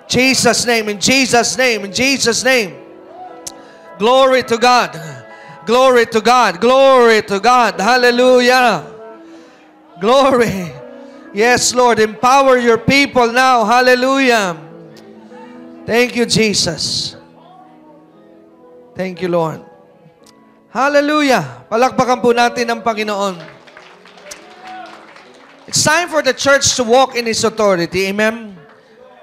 S2: Jesus' name, in Jesus' name, in Jesus' name. Glory to God. Glory to God. Glory to God. Hallelujah. Glory. Yes, Lord. Empower your people now. Hallelujah. Thank you, Jesus. Thank you, Lord. Hallelujah. Palakpakan po natin ang Panginoon. It's time for the church to walk in His authority. Amen?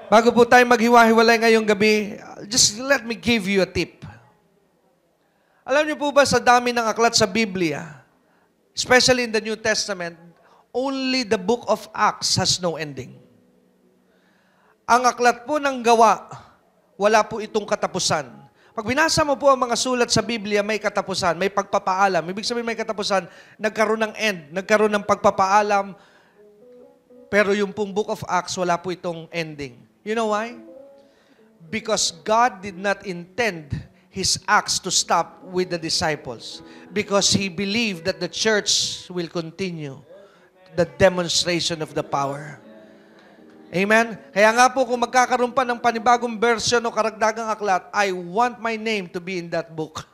S2: Bago po tayo maghiwa-hiwalay ngayong gabi, just let me give you a tip. Alam niyo po ba sa dami ng aklat sa Biblia, especially in the New Testament, only the book of Acts has no ending. Ang aklat po ng Gawa, wala po itong katapusan. Pag binasa mo po ang mga sulat sa Biblia, may katapusan, may pagpapaalam. Ibig sabihin may katapusan, nagkaroon ng end, nagkaroon ng pagpapaalam, pero yung pong Book of Acts, wala po itong ending. You know why? Because God did not intend His acts to stop with the disciples. Because He believed that the church will continue the demonstration of the power. Amen? Kaya nga po, kung magkakaroon pa ng panibagong version o karagdagang aklat, I want my name to be in that book.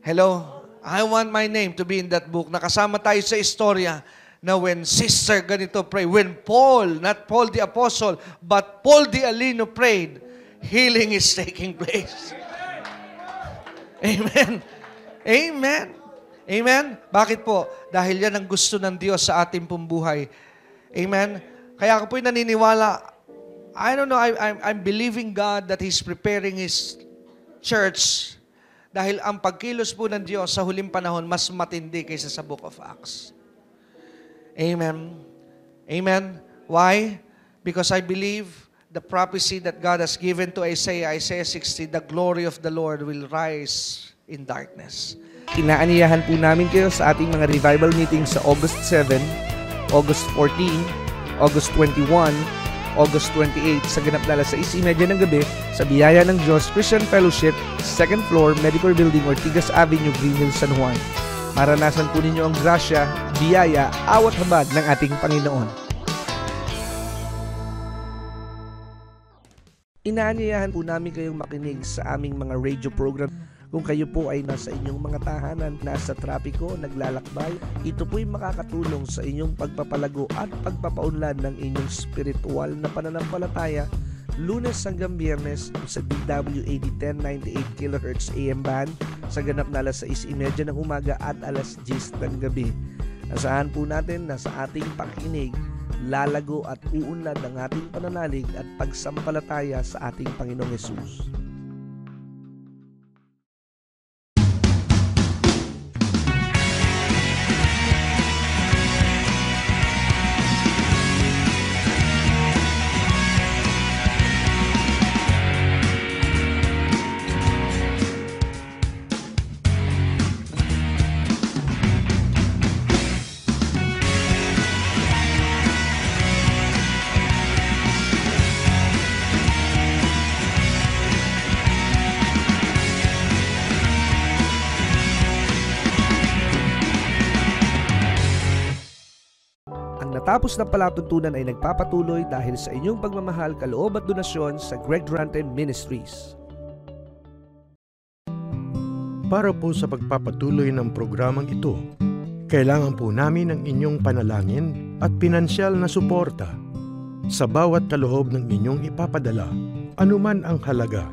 S2: Hello? I want my name to be in that book. Nakasama tayo sa istorya na when Sister ganito pray, when Paul, not Paul the Apostle, but Paul the Alino prayed, healing is taking place. Amen. Amen. Amen. Bakit po? Dahil yan ang gusto ng Diyos sa ating pong buhay. Amen. Kaya ako po'y naniniwala, I don't know, I'm believing God that He's preparing His church dahil ang pagkilos po ng Diyos sa huling panahon mas matindi kaysa sa Book of Acts. Amen. Amen. Why? Because I believe the prophecy that God has given to Isaiah 60, the glory of the Lord will rise in darkness.
S1: Inaaniyahan po namin kayo sa ating mga revival meetings sa August 7, August 14, August 21, August 28 sa ganap na alas 6:30 ng gabi sa Biyaya ng Diyos Christian Fellowship, 2nd floor, Medical Building, Ortigas Avenue, Greenville, San Juan. Maranasan po ninyo ang grasya, biyaya, awat habag ng ating Panginoon. Inaaniyahan po namin kayong makinig sa aming mga radio program. Kung kayo po ay nasa inyong mga tahanan, nasa trapiko, naglalakbay, ito po'y makakatulong sa inyong pagpapalago at pagpapaunlad ng inyong spiritual na pananampalataya, Lunes hanggang Biyernes sa DWAD 1098 kHz AM band sa ganap na alas 6:30 ng umaga at alas 10 ng gabi. Asahan po natin na sa ating pakinig, lalago at uunlad ang ating pananalig at pagsampalataya sa ating Panginoong Hesus. Natapos na palatuntunan ay nagpapatuloy dahil sa inyong pagmamahal, kaloob at donasyon sa Greg Durante Ministries.
S5: Para po sa pagpapatuloy ng programang ito, kailangan po namin ng inyong panalangin at pinansyal na suporta. Sa bawat kaloob ng inyong ipapadala, anuman ang halaga,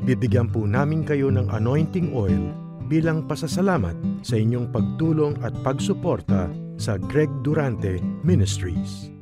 S5: bibigyan po namin kayo ng anointing oil bilang pasasalamat sa inyong pagtulong at pagsuporta sa Greg Durante Ministries.